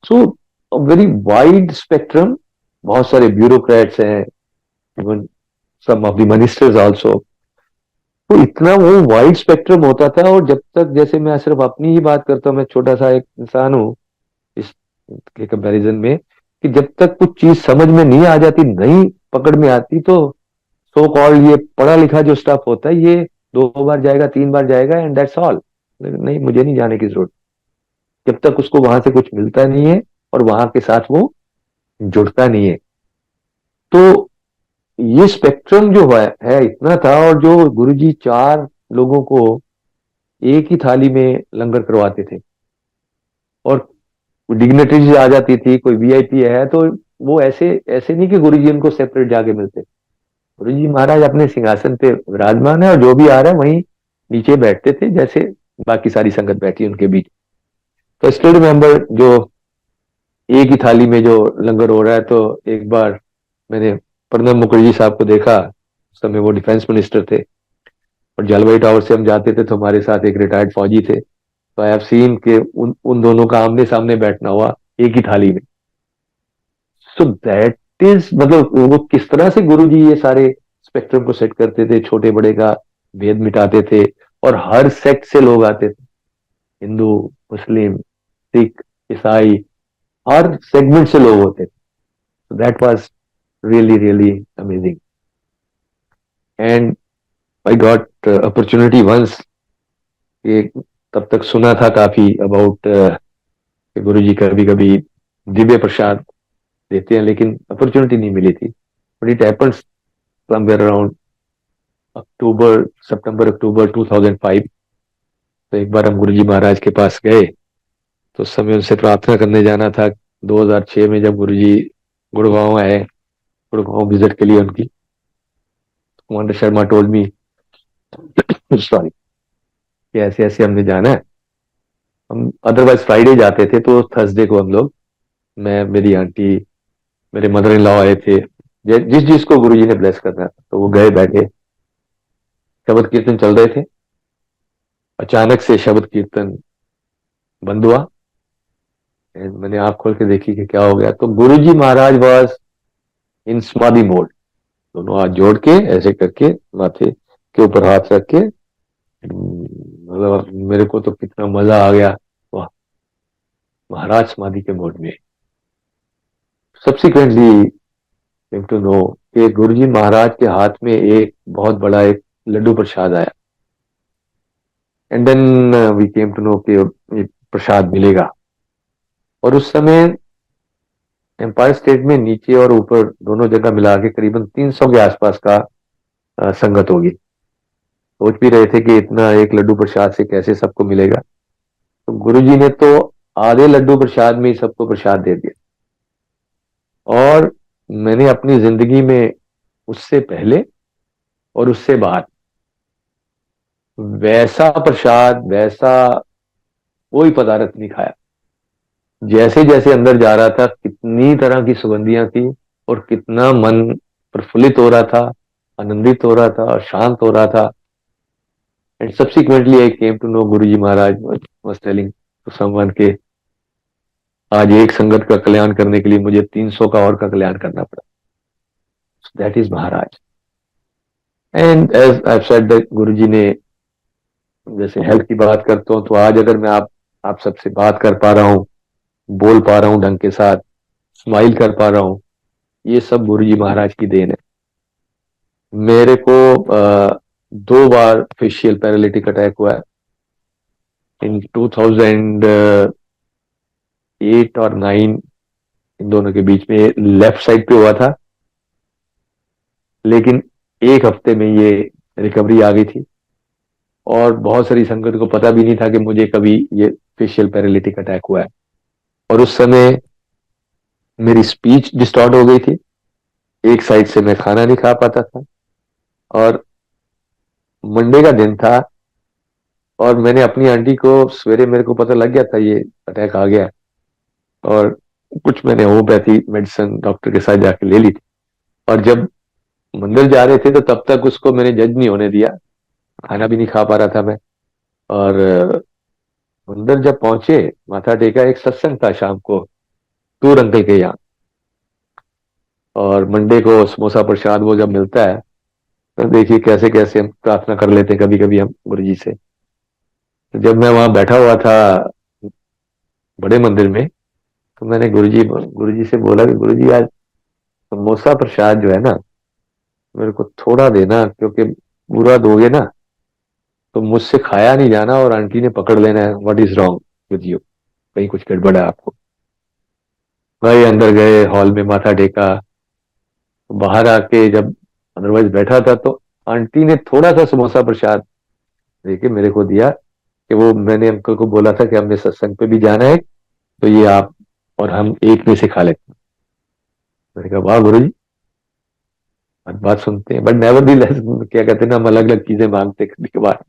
So very wide spectrum. बहुत सारे ब्यूरोक्रेट्स हैं, even some of the ministers also. तो इतना वो वाइड स्पेक्ट्रम होता था। और जब तक, जैसे मैं सिर्फ अपनी ही बात करता हूँ, मैं छोटा सा एक इंसान हूँ, के कंपैरिजन में, कि जब तक कुछ चीज समझ में नहीं आ जाती, नहीं पकड़ में आती, तो सो कॉल्ड ये पढ़ा लिखा जो स्टाफ होता है ये 2 बार जाएगा, 3 बार जाएगा एंड दैट्स ऑल। नहीं, मुझे नहीं जाने की जरूरत, जब तक उसको वहां से कुछ मिलता नहीं है और वहां के साथ वो जुड़ता नहीं है। तो ये स्पेक्ट्रम जो है इतना था, और जो गुरुजी 4 लोगों को एक ही थाली में लंगर करवाते थे, और डिग्निटरीज आ जाती थी, कोई वीआईपी है तो वो ऐसे ऐसे नहीं कि गुरुजी उनको सेपरेट जाके मिलते। गुरुजी महाराज अपने सिंहासन पे विराजमान है और जो भी आ रहा है वहीं नीचे बैठते थे, जैसे बाकी सारी संगत बैठी उनके बीच। तो स्टिल रिमेम्बर, जो एक ही थाली में जो लंगर हो रहा है, तो एक बार मैंने प्रणब मुखर्जी साहब को देखा। उस समय वो डिफेंस मिनिस्टर थे, और जलवायु टावर से हम जाते थे तो हमारे साथ एक रिटायर्ड फौजी थे। तो आई हैव सीन के उन उन दोनों का आमने सामने बैठना हुआ एक ही थाली में। सो दैट इज, मतलब वो किस तरह से गुरु जी ये सारे स्पेक्ट्रम को सेट करते थे, छोटे बड़े का भेद मिटाते थे, और हर सेक्ट से लोग आते थे, हिंदू, मुस्लिम, सिख, ईसाई, हर सेगमेंट से लोग होते थे। That was really really amazing. And I got opportunity once, ये तब तक सुना था काफी अबाउट गुरु जी कभी कभी दिव्य प्रसाद देते हैं, लेकिन अपॉर्चुनिटी नहीं मिली थी। But it happens somewhere around October, सितंबर अक्टूबर 2005। तो एक बार हम गुरु जी महाराज के पास गए, तो उस समय उनसे प्रार्थना करने जाना था। 2006 में जब गुरु जी गुड़गांव आए, गुड़गांव विजिट के लिए उनकी, commander Sharma told me sorry कि ऐसे ऐसे हमने जाना है। हम अदरवाइज फ्राइडे जाते थे, तो थर्सडे को हम लोग, मैं, मेरी आंटी, मेरे मदर इन लॉ आए थे, जिस जिसको गुरुजी ने ब्लेस करना था, तो वो गए, बैठे, शब्द कीर्तन चल रहे थे। अचानक से शब्द कीर्तन बंद हुआ, and मैंने आंख खोल के देखी कि क्या हो गया। तो गुरुजी महाराज वाज इन समाधि मोड, दोनों हाथ जोड़ के ऐसे करके माथे के ऊपर हाथ रख के, मतलब मेरे को तो कितना मजा आ गया। वाह, महाराज समाधि के मोड में। सब्सिक्वेंटली टू नो कि गुरुजी महाराज के हाथ में एक बहुत बड़ा एक लड्डू प्रसाद आया, and then we came to know कि ये प्रसाद मिलेगा। और उस समय एम्पायर स्टेट में नीचे और ऊपर दोनों जगह मिला के करीबन 300 के आसपास का संगत होगी। सोच भी रहे थे कि इतना एक लड्डू प्रसाद से कैसे सबको मिलेगा। तो गुरुजी ने तो आधे लड्डू प्रसाद में ही सबको प्रसाद दे दिया। और मैंने अपनी जिंदगी में उससे पहले और उससे बाद वैसा प्रसाद, वैसा कोई पदार्थ नहीं खाया। जैसे जैसे अंदर जा रहा था, कितनी तरह की सुगंधियां थी, और कितना मन प्रफुल्लित हो रहा था, आनंदित हो रहा था और शांत हो रहा था। And subsequently I came to know Guruji Maharaj was telling to someone के आज एक संगत का कल्याण करने के लिए मुझे 300 का और का कल्याण करना पड़ा। That is Maharaj. And as I said that Guruji ने, जैसे हेल्थ की बात करता हूँ, तो आज अगर मैं आप सबसे बात कर पा रहा हूँ, बोल पा रहा हूँ ढंग के साथ, स्माइल कर पा रहा हूँ, ये सब गुरुजी महाराज की देन है। मेरे को 2 बार फेशियल पैरालिटिक अटैक हुआ है, इन 2008 और 9, इन दोनों के बीच में लेफ्ट साइड पे हुआ था। लेकिन एक हफ्ते में ये रिकवरी आ गई थी, और बहुत सारी संगत को पता भी नहीं था कि मुझे कभी ये फेशियल पैरालिटिक अटैक हुआ है। और उस समय मेरी स्पीच डिस्टॉर्ट हो गई थी, एक साइड से मैं खाना नहीं खा पाता था, और मंडे का दिन था, और मैंने अपनी आंटी को सवेरे, मेरे को पता लग गया था ये अटैक आ गया, और कुछ मैंने होम्योपैथी मेडिसिन डॉक्टर के साथ जाके ले ली थी। और जब मंदिर जा रहे थे तो तब तक उसको मैंने जज नहीं होने दिया, खाना भी नहीं खा पा रहा था मैं। और मंदिर जब पहुंचे, माथा टेका, एक सत्संग था शाम को टूर अंकल के यहाँ, और मंडे को समोसा प्रसाद वो जब मिलता है, तो देखिए कैसे कैसे हम प्रार्थना कर लेते हैं कभी कभी हम गुरु जी से। तो जब मैं वहां बैठा हुआ था बड़े मंदिर में, तो मैंने गुरुजी से बोला कि गुरुजी आज समोसा प्रसाद जो है ना, मेरे को थोड़ा देना, क्योंकि पूरा दोगे ना तो मुझसे खाया नहीं जाना और आंटी ने पकड़ लेना है, what is wrong with you, कहीं कुछ गड़बड़ है आपको। भाई अंदर गए, हॉल में माथा टेका, बाहर आके जब अदरवाइज बैठा था तो आंटी ने थोड़ा सा समोसा प्रसाद देके मेरे को दिया, कि वो मैंने अंकल को बोला था कि हमने सत्संग पे भी जाना है, तो ये आप और हम एक में से खा लेते हैं। मैंने कहा वाह गुरु जी, बात सुनते हैं, बट नेवर दी लेस, क्या कहते हैं ना, हम अलग अलग चीजें मांगते कभी कभार।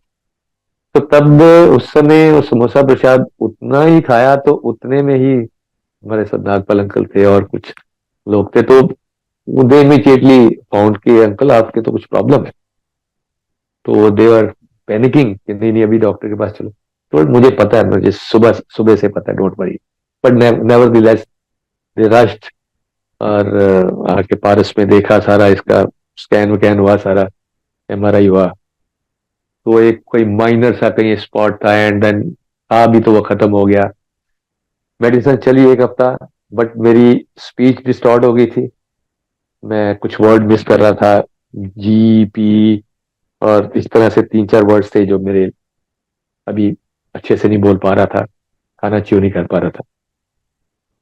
तो तब उस समय वो समोसा प्रसाद उतना ही खाया, तो उतने में ही हमारे साथ नागपाल अंकल थे और कुछ लोग थे, तो दे इमीडिएटली फाउंड कि अंकल आपके तो कुछ प्रॉब्लम है। तो देवर पैनिकिंग कि नहीं नहीं अभी डॉक्टर के पास चलो। तो मुझे पता है, मुझे सुबह सुबह से पता है, don't worry. But never the less they rushed, और आके पारस में देखा, सारा इसका स्कैन वैन हुआ, सारा एमआरआई हुआ, तो एक कोई माइनर सा कहीं स्पॉट था, एंड देन भी तो वो खत्म हो गया। मेडिसिन चली एक हफ्ता, बट मेरी स्पीच डिस्टॉर्ट हो गई थी, मैं कुछ वर्ड मिस कर रहा था, जी पी और इस तरह से तीन चार वर्ड्स थे जो मेरे अभी अच्छे से नहीं बोल पा रहा था, खाना च्यू नहीं कर पा रहा था।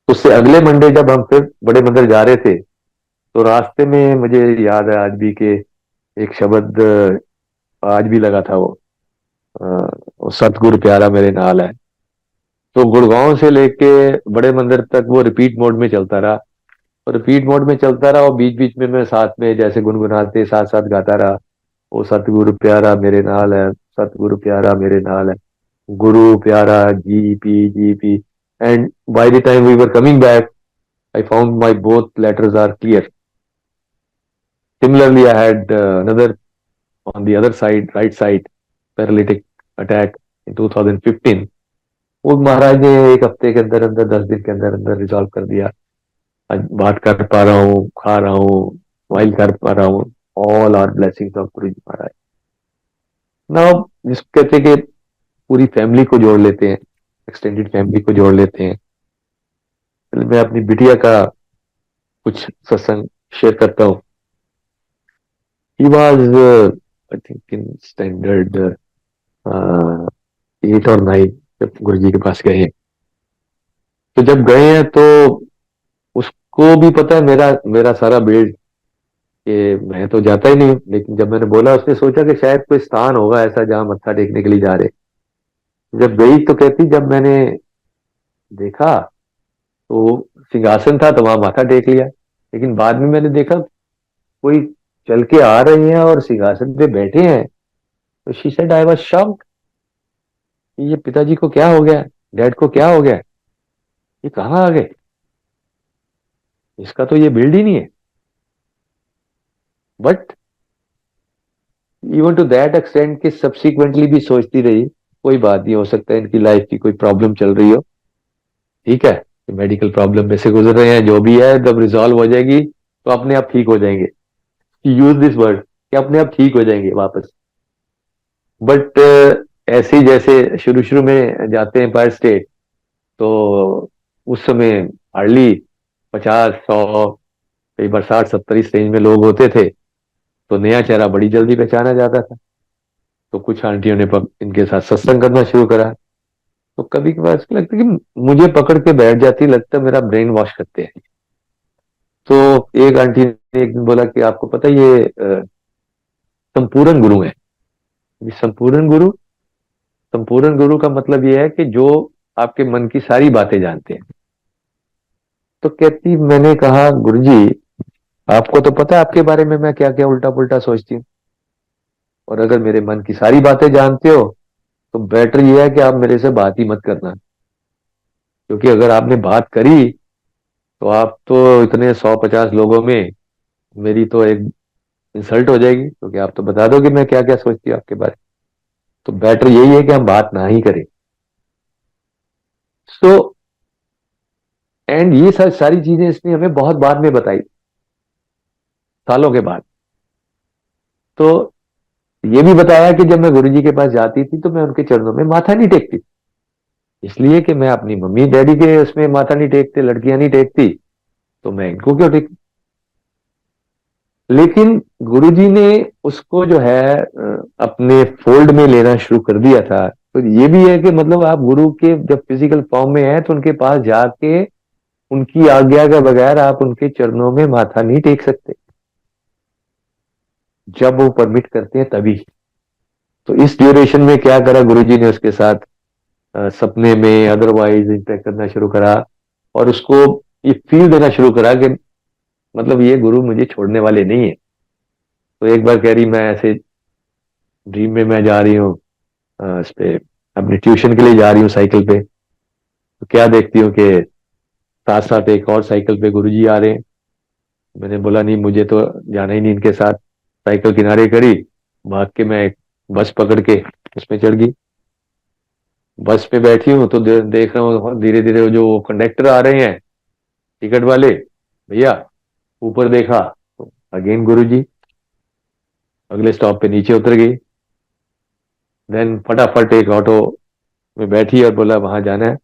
उससे अगले मंडे जब हम फिर बड़े मंदिर जा रहे थे, तो रास्ते में मुझे याद है आज भी कि एक शब्द आज भी लगा था, वो सतगुरु प्यारा मेरे नाल है। तो गुड़गांव से लेके बड़े मंदिर तक वो रिपीट मोड में चलता रहा, और रिपीट मोड में चलता रहा, और बीच बीच में मैं साथ में जैसे गुनगुनाते साथ साथ गाता रहा, वो सतगुरु प्यारा मेरे नाल है, सतगुरु प्यारा मेरे नाल है, गुरु प्यारा जी पी। And by the time we were coming back, I found my both letters are clear. Similarly, I had another on the other side, right side, paralytic attack in 2015. वो महाराज ने एक हफ्ते के अंदर अंदर 10 दिन के अंदर अंदर रिजॉल्व कर दिया। आज बात कर पा रहा हूँ, खा रहा हूँ, स्माइल कर पा रहा हूँ। All are blessings of Guru ji Maharaj. Now जिसको कहते हैं कि पूरी फैमिली को जोड़ लेते हैं, एक्सटेंडेड फैमिली को जोड़ लेते हैं। मैं अपनी बिटिया का कुछ सत्संग शेयर करता हूँ। He was, I think, in standard 8 और 9 जब गुरु जी के पास गए हैं। तो जब गए हैं तो उसको भी पता है मेरा मेरा सारा बिल्ड, कि मैं तो जाता ही नहीं हूँ, लेकिन जब मैंने बोला उसने सोचा कि शायद कोई स्थान होगा ऐसा जहां मत्था टेकने के लिए जा रहे। जब गई तो कहती जब मैंने देखा तो सिंहासन था, तो वहां माथा टेक लिया, लेकिन बाद में मैंने देखा कोई चल के आ रहे हैं और सिंहासन पे बैठे हैं। तो she said I was shocked, ये पिताजी को क्या हो गया, डैड को क्या हो गया, ये कहाँ आ गए, इसका तो ये बिल्ड ही नहीं है। But even to that extent कि सब्सिक्वेंटली भी सोचती रही, कोई बात नहीं, हो सकता है इनकी लाइफ की कोई प्रॉब्लम चल रही हो, ठीक है, मेडिकल प्रॉब्लम में से गुजर रहे हैं, जो भी है जब रिजॉल्व हो जाएगी तो अपने आप ठीक हो जाएंगे। यूज दिस वर्ड कि अपने आप ठीक हो जाएंगे वापस। बट ऐसे ही जैसे शुरू शुरू में जाते हैं पर स्टेट, तो उस समय हार्डली 50 100, कई बार 60 70 इस रेंज में लोग होते थे, तो नया चेहरा बड़ी जल्दी पहचाना जाता था। तो कुछ आंटियों ने इनके साथ सत्संग करना शुरू करा। तो कभी कभार ऐसा लगता है कि मुझे पकड़ के बैठ जाती, लगता है मेरा ब्रेन वॉश करते हैं। तो एक आंटी ने एक दिन बोला कि आपको पता है ये संपूर्ण गुरु है। ये संपूर्ण गुरु का मतलब ये है कि जो आपके मन की सारी बातें जानते हैं। तो कहती, मैंने कहा गुरुजी आपको तो पता है आपके बारे में मैं क्या क्या उल्टा पुल्टा सोचती हूँ, और अगर मेरे मन की सारी बातें जानते हो तो बेटर ये है कि आप मेरे से बात ही मत करना, क्योंकि अगर आपने बात करी तो आप तो इतने 100 50 लोगों में मेरी तो एक इंसल्ट हो जाएगी, क्योंकि आप तो बता दोगे मैं क्या क्या सोचती हूँ आपके बारे में। तो बेटर यही है कि हम बात ना ही करें। सो एंड ये सारी चीजें इसने हमें बहुत बाद में बताई, सालों के बाद। तो ये भी बताया कि जब मैं गुरुजी के पास जाती थी तो मैं उनके चरणों में माथा नहीं टेकती, इसलिए कि मैं अपनी मम्मी डैडी के उसमें माथा नहीं टेकते, लड़कियां नहीं टेकती, तो मैं इनको क्यों टेक। लेकिन गुरुजी ने उसको जो है अपने फोल्ड में लेना शुरू कर दिया था। तो ये भी है कि मतलब आप गुरु के जब फिजिकल फॉर्म में है तो उनके पास जाके उनकी आज्ञा के बगैर आप उनके चरणों में माथा नहीं टेक सकते, जब वो परमिट करते हैं तभी। तो इस ड्यूरेशन में क्या करा गुरुजी ने उसके साथ सपने में अदरवाइज इंटरेक्ट करना शुरू करा, और उसको ये फील देना शुरू करा कि मतलब ये गुरु मुझे छोड़ने वाले नहीं है। तो एक बार कह रही मैं ऐसे ड्रीम में मैं जा रही हूँ इस पे अपने ट्यूशन के लिए जा रही हूँ साइकिल पे, तो क्या देखती हूँ कि साथ साथ एक और साइकिल पे गुरुजी आ रहे हैं। मैंने बोला नहीं, मुझे तो जाना ही नहीं इनके साथ। साइकिल किनारे करी, भाग के मैं एक बस पकड़ के उसमें चढ़ गई। बस पे बैठी हूँ तो देख रहा हूँ धीरे धीरे जो कंडक्टर आ रहे हैं टिकट वाले भैया, ऊपर देखा तो अगेन गुरुजी। अगले स्टॉप पे नीचे उतर गई। देन फटाफट एक ऑटो में बैठी और बोला वहां जाना है।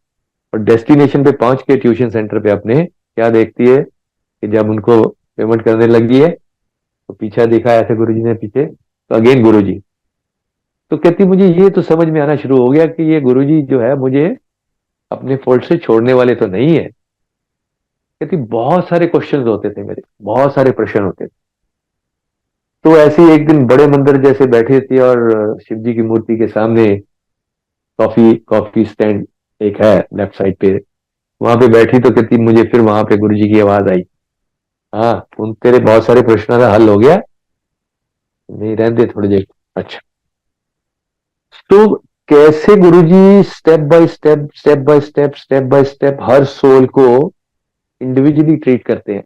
और डेस्टिनेशन पे पहुंच के ट्यूशन सेंटर पे अपने क्या देखती है कि जब उनको पेमेंट करने लगी है तो पीछा देखा ऐसे गुरुजी ने पीछे, तो अगेन गुरुजी। तो कहती मुझे ये तो समझ में आना शुरू हो गया कि ये गुरुजी जो है मुझे अपने फोल्ड से छोड़ने वाले तो नहीं है। कहती बहुत सारे क्वेश्चन होते थे मेरे, बहुत सारे प्रश्न होते थे। तो ऐसे ही एक दिन बड़े मंदिर जैसे बैठे थे और शिव जी की मूर्ति के सामने कॉफी कॉफी स्टैंड एक है लेफ्ट साइड पे, वहां पे बैठी। तो कहती मुझे फिर वहां पे गुरुजी की आवाज आई, हाँ उन तेरे बहुत सारे प्रश्नों का हल हो गया, नहीं रहने दे थोड़ी देर। अच्छा। तो कैसे Guruji step by step step by step step by step हर सोल को इंडिविजुअली ट्रीट करते हैं।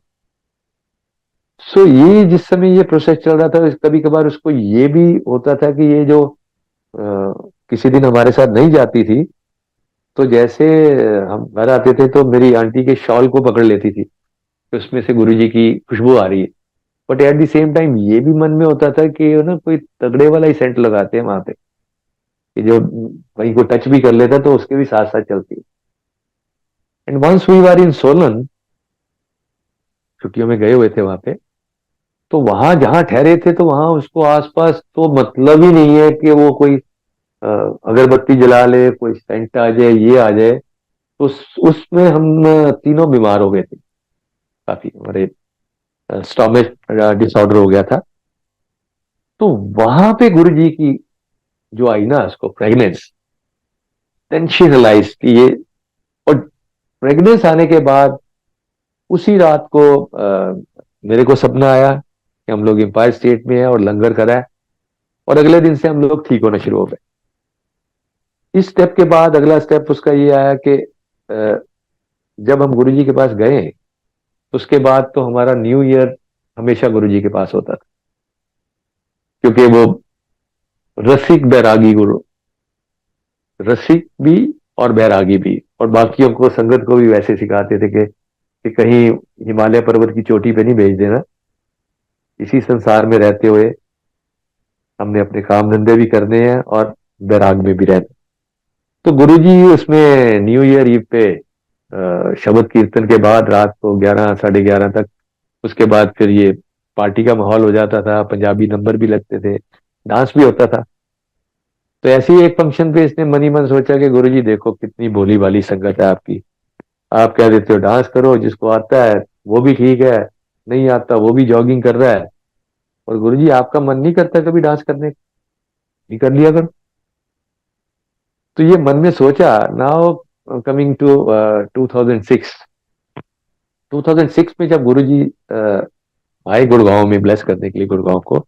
सो ये जिस समय ये प्रोसेस चल रहा था, कभी कभार उसको ये भी होता था कि ये जो किसी दिन हमारे साथ नहीं जाती थी, तो जैसे हम घर आते थे तो मेरी आंटी के शॉल को पकड़ लेती थी कि उसमें से गुरुजी की खुशबू आ रही है। But at the same time ये भी मन में होता था कि ना कोई तगड़े वाला ही सेंट लगाते हैं वहां पे, कि जो कहीं को टच भी कर लेता तो उसके भी साथ साथ चलती है। एंड वंस वी वर इन सोलन, छुट्टियों में गए हुए थे वहां पे, तो वहां जहां ठहरे थे तो वहां उसको आसपास तो मतलब ही नहीं है कि वो कोई अगरबत्ती जला ले, कोई सेंट आ जाए, ये आ जाए। तो उसमें हम तीनों बीमार हो गए थे काफी, हमारे स्टोमच डिसऑर्डर हो गया था। तो वहां पे गुरु जी की जो आई ना उसको प्रेगनेंस, देन शी रियलाइज कि ये। और प्रेगनेंस आने के बाद उसी रात को मेरे को सपना आया कि हम लोग एम्पायर स्टेट में है और लंगर करा है, और अगले दिन से हम लोग ठीक होना शुरू हो गए। इस स्टेप के बाद अगला स्टेप उसका ये आया कि जब हम गुरुजी के पास गए, उसके बाद तो हमारा न्यू ईयर हमेशा गुरुजी के पास होता था, क्योंकि वो रसिक बैरागी गुरु, रसिक भी और बैरागी भी, और बाकियों को संगत को भी वैसे सिखाते थे कि कहीं हिमालय पर्वत की चोटी पे नहीं भेज देना, इसी संसार में रहते हुए हमने अपने काम धंधे भी करने हैं और बैराग में भी रहना। तो गुरुजी उसमें न्यू ईयर ईव पे शब्द कीर्तन के बाद रात को 11 साढ़े 11 तक, उसके बाद फिर ये पार्टी का माहौल हो जाता था, पंजाबी नंबर भी लगते थे, डांस भी होता था। तो ऐसे ही एक फंक्शन पे इसने मनी मन सोचा कि गुरुजी देखो कितनी भोली भाली संगत है आपकी, आप क्या देते हो डांस करो, जिसको आता है वो भी ठीक है, नहीं आता वो भी जॉगिंग कर रहा है, और गुरुजी आपका मन नहीं करता कभी डांस करने का, नहीं कर लिया करो। तो ये मन में सोचा। नाउ कमिंग टू 2006, 2006 में जब गुरुजी आए गुड़गांव में ब्लेस करने के लिए गुड़गांव को,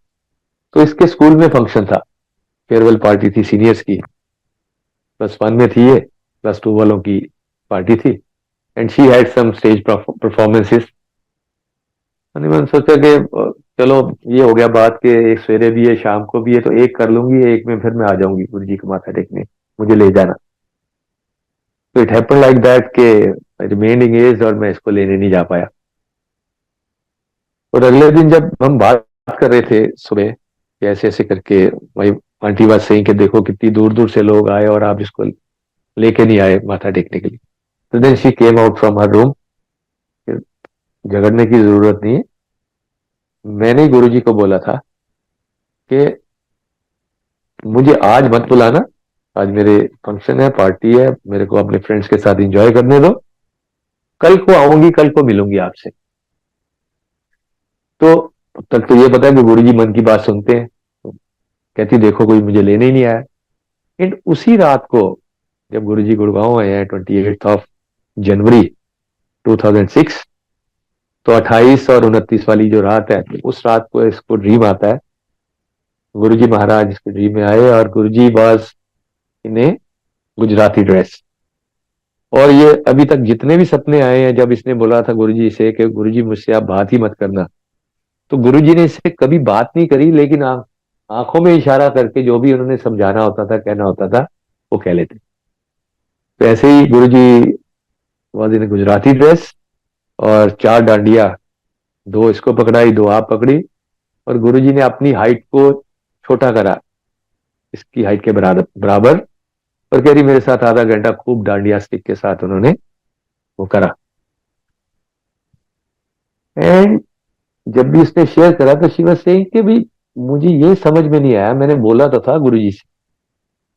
तो इसके स्कूल में फंक्शन था, फेयरवेल पार्टी थी सीनियर्स की। +1 में थी ये, +2 वालों की पार्टी थी, and she had some stage performances. मैंने सोचा कि चलो ये हो गया बात कि एक सवेरे भी है शाम को भी है, तो एक कर लूंगी, एक में फिर मैं आ जाऊंगी गुरु जी को माथा टेकने, मुझे ले जाना। तो इट हैपन लाइक दैट के रिमेन्ड एंगेज्ड और मैं इसको लेने नहीं जा पाया। और अगले दिन जब हम बात कर रहे थे सुबह कि ऐसे ऐसे करके, भाई आंटी बात सही कि देखो कितनी दूर दूर से लोग आए और आप इसको लेके नहीं आए माथा टेकने के लिए। तो then she came out from her room. झगड़ने की जरूरत नहीं है, मैंने गुरुजी को बोला था कि मुझे आज मत बुलाना, आज मेरे फंक्शन है, पार्टी है, मेरे को अपने फ्रेंड्स के साथ एंजॉय करने दो, कल को आऊंगी, कल को मिलूंगी आपसे। तो तब तक तो ये पता है कि गुरुजी मन की बात सुनते हैं। तो कहती देखो कोई मुझे लेने ही नहीं आया। एंड उसी रात को जब गुरुजी गुड़गांव आए हैं 28 जनवरी 2006, तो 28 और 29 वाली जो रात है, तो उस रात को इसको ड्रीम आता है, गुरुजी महाराज इसके ड्रीम में आए और गुरुजी बाज इन्हें गुजराती ड्रेस। और ये अभी तक जितने भी सपने आए हैं, जब इसने बोला था गुरुजी से कि गुरुजी मुझसे आप बात ही मत करना, तो गुरुजी ने इससे कभी बात नहीं करी, लेकिन आंखों में इशारा करके जो भी उन्होंने समझाना होता था, कहना होता था, वो कह लेते। तो ऐसे ही गुरुजी वाज इन गुजराती ड्रेस और 4 डांडिया, 2 इसको पकड़ाई, 2 आप पकड़ी, और गुरुजी ने अपनी हाइट को छोटा करा, इसकी हाइट के बराबर बराबर, और कह रही मेरे साथ आधा घंटा खूब डांडिया स्टिक के साथ उन्होंने वो करा। एंड जब भी उसने शेयर करा तो शी वाज सेइंग कि भाई मुझे ये समझ में नहीं आया, मैंने बोला तो था गुरुजी से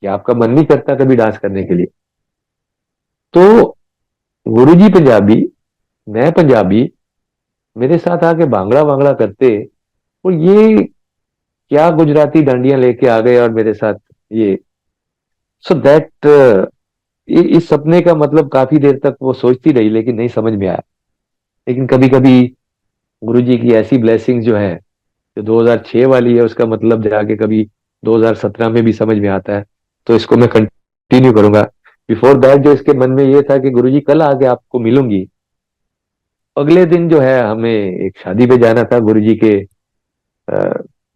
कि आपका मन नहीं करता कभी डांस करने के लिए। तो गुरुजी पंजाबी, मैं पंजाबी, मेरे साथ आके भांगड़ा वांगड़ा करते, और ये क्या गुजराती डांडियां लेके आ गए और मेरे साथ ये। सो दैट इस सपने का मतलब काफी देर तक वो सोचती रही, लेकिन नहीं समझ में आया। लेकिन कभी कभी गुरुजी की ऐसी ब्लेसिंग जो है, जो 2006 वाली है, उसका मतलब जाके कभी 2017 में भी समझ में आता है। तो इसको मैं कंटिन्यू करूंगा। बिफोर दैट जो इसके मन में ये था कि गुरुजी कल आके आपको मिलूंगी, अगले दिन जो है हमें एक शादी पे जाना था गुरुजी के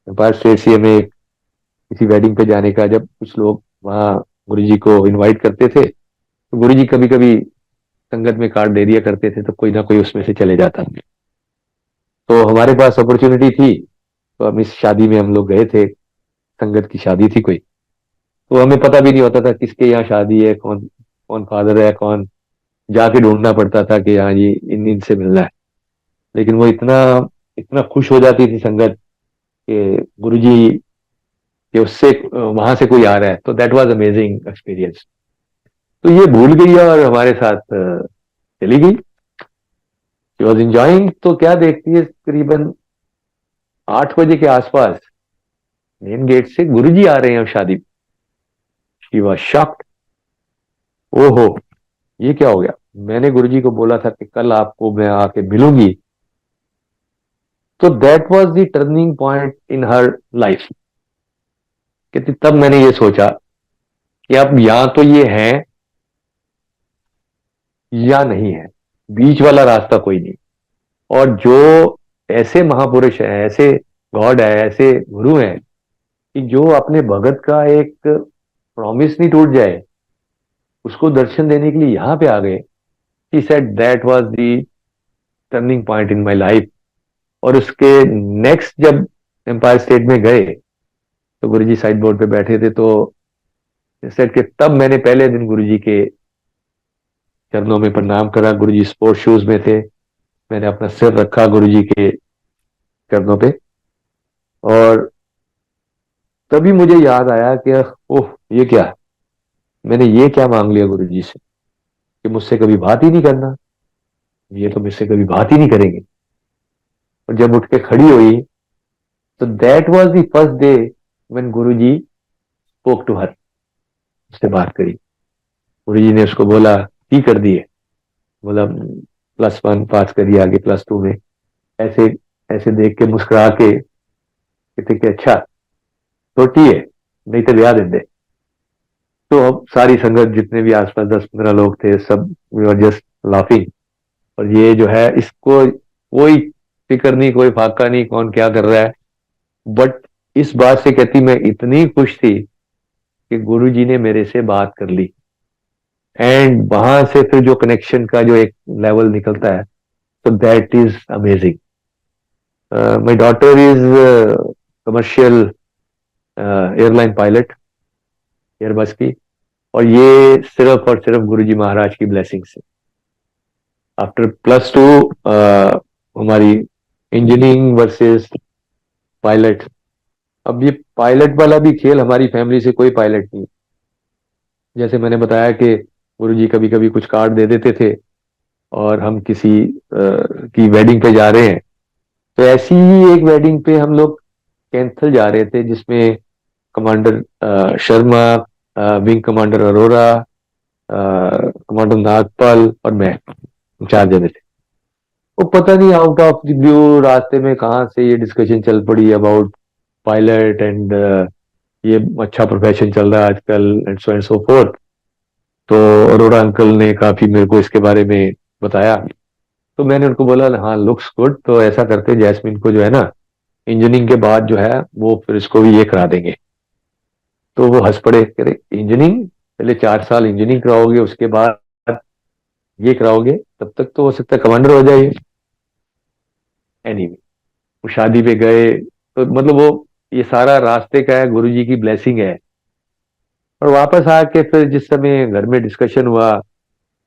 पास स्टेट से, हमें किसी वेडिंग पे जाने का। जब कुछ लोग वहाँ गुरुजी को इनवाइट करते थे, तो गुरुजी कभी कभी संगत में कार्ड दे दिया करते थे, तो कोई ना कोई उसमें से चले जाता। तो हमारे पास अपॉर्चुनिटी थी, तो हम इस शादी में हम लोग गए थे। संगत की शादी थी कोई, तो हमें पता भी नहीं होता था किसके यहाँ शादी है, कौन कौन फादर है, कौन, जाके ढूंढना पड़ता था कि हाँ जी इन इनसे मिलना है। लेकिन वो इतना इतना खुश हो जाती थी संगत कि गुरुजी कि उससे वहां से कोई आ रहा है। तो दैट वाज अमेजिंग एक्सपीरियंस। तो ये भूल गई और हमारे साथ चली गई। She was enjoying. तो क्या देखती है, करीबन 8 बजे के आसपास मेन गेट से गुरुजी आ रहे हैं शादी। She was shocked. ओहो, ये क्या हो गया। मैंने गुरुजी को बोला था कि कल आपको मैं आके मिलूंगी। तो that was the turning point in her life. कहती तब मैंने ये सोचा कि अब या तो ये है या नहीं है, बीच वाला रास्ता कोई नहीं। और जो ऐसे महापुरुष हैं, ऐसे गॉड है, ऐसे गुरु हैं कि जो अपने भगत का एक प्रॉमिस नहीं टूट जाए, उसको दर्शन देने के लिए यहाँ पे आ गए। He said that was the turning point in my life. और उसके नेक्स्ट जब एम्पायर स्टेट में गए, तो गुरुजी साइड बोर्ड पे बैठे थे, तो सेड के तब मैंने पहले दिन गुरुजी के चरणों में प्रणाम करा। गुरुजी स्पोर्ट शूज में थे, मैंने अपना सिर रखा गुरुजी के चरणों पे, और तभी मुझे याद आया कि ओह ये क्या, मैंने ये क्या मांग लिया गुरुजी से कि मुझसे कभी बात ही नहीं करना, ये तो मुझसे कभी बात ही नहीं करेंगे। और जब उठ के खड़ी हुई, तो that was the first day when Guruji spoke to her, उससे बात करी। गुरुजी ने उसको बोला की कर दिए, बोला +1 पास करिए, आगे +2 में। ऐसे ऐसे देख के मुस्कुरा के कहते कि अच्छा छोटी है, नहीं तो ब्याह दे दे। तो अब सारी संगत जितने भी आसपास 10-15 लोग थे, सब वी वर जस्ट लाफिंग। और ये जो है, इसको कोई फिक्र नहीं, कोई फाका नहीं कौन क्या कर रहा है। बट इस बात से कहती मैं इतनी खुश थी कि गुरुजी ने मेरे से बात कर ली। एंड वहां से फिर जो कनेक्शन का जो एक लेवल निकलता है, तो that is amazing. My daughter is commercial airline pilot, Airbus की। और ये सिर्फ और सिर्फ गुरुजी महाराज की ब्लेसिंग से। आफ्टर +2 हमारी इंजीनियरिंग वर्सेस पायलट। अब ये पायलट वाला भी खेल, हमारी फैमिली से कोई पायलट नहीं। जैसे मैंने बताया कि गुरुजी कभी कभी कुछ कार्ड दे देते थे और हम किसी की वेडिंग पे जा रहे हैं, तो ऐसी ही एक वेडिंग पे हम लोग कैंथल जा रहे थे, जिसमें commander Sharma, wing commander Arora, commander Nagpal और मैं, 4 जने थे। वो पता नहीं आउट ऑफ द ब्लू रास्ते में कहाँ से ये डिस्कशन चल पड़ी अबाउट पायलट एंड ये अच्छा प्रोफेशन चल रहा है आजकल एंड सो फोर्थ। तो अरोड़ा अंकल ने काफी मेरे को इसके बारे में बताया, तो मैंने उनको बोला हाँ लुक्स गुड, तो ऐसा करते जैस्मिन को जो है ना इंजीनियरिंग के बाद जो है वो फिर इसको भी ये करा देंगे। तो वो हंस पड़े, कह रहे इंजीनियरिंग, पहले 4 साल इंजीनियरिंग कराओगे उसके बाद ये कराओगे, तब तक तो हो सकता है कमांडर हो जाइए। एनीवे, वो शादी पे गए, तो मतलब वो ये सारा रास्ते का है, गुरुजी की ब्लेसिंग है। और वापस आके फिर जिस समय घर में डिस्कशन हुआ,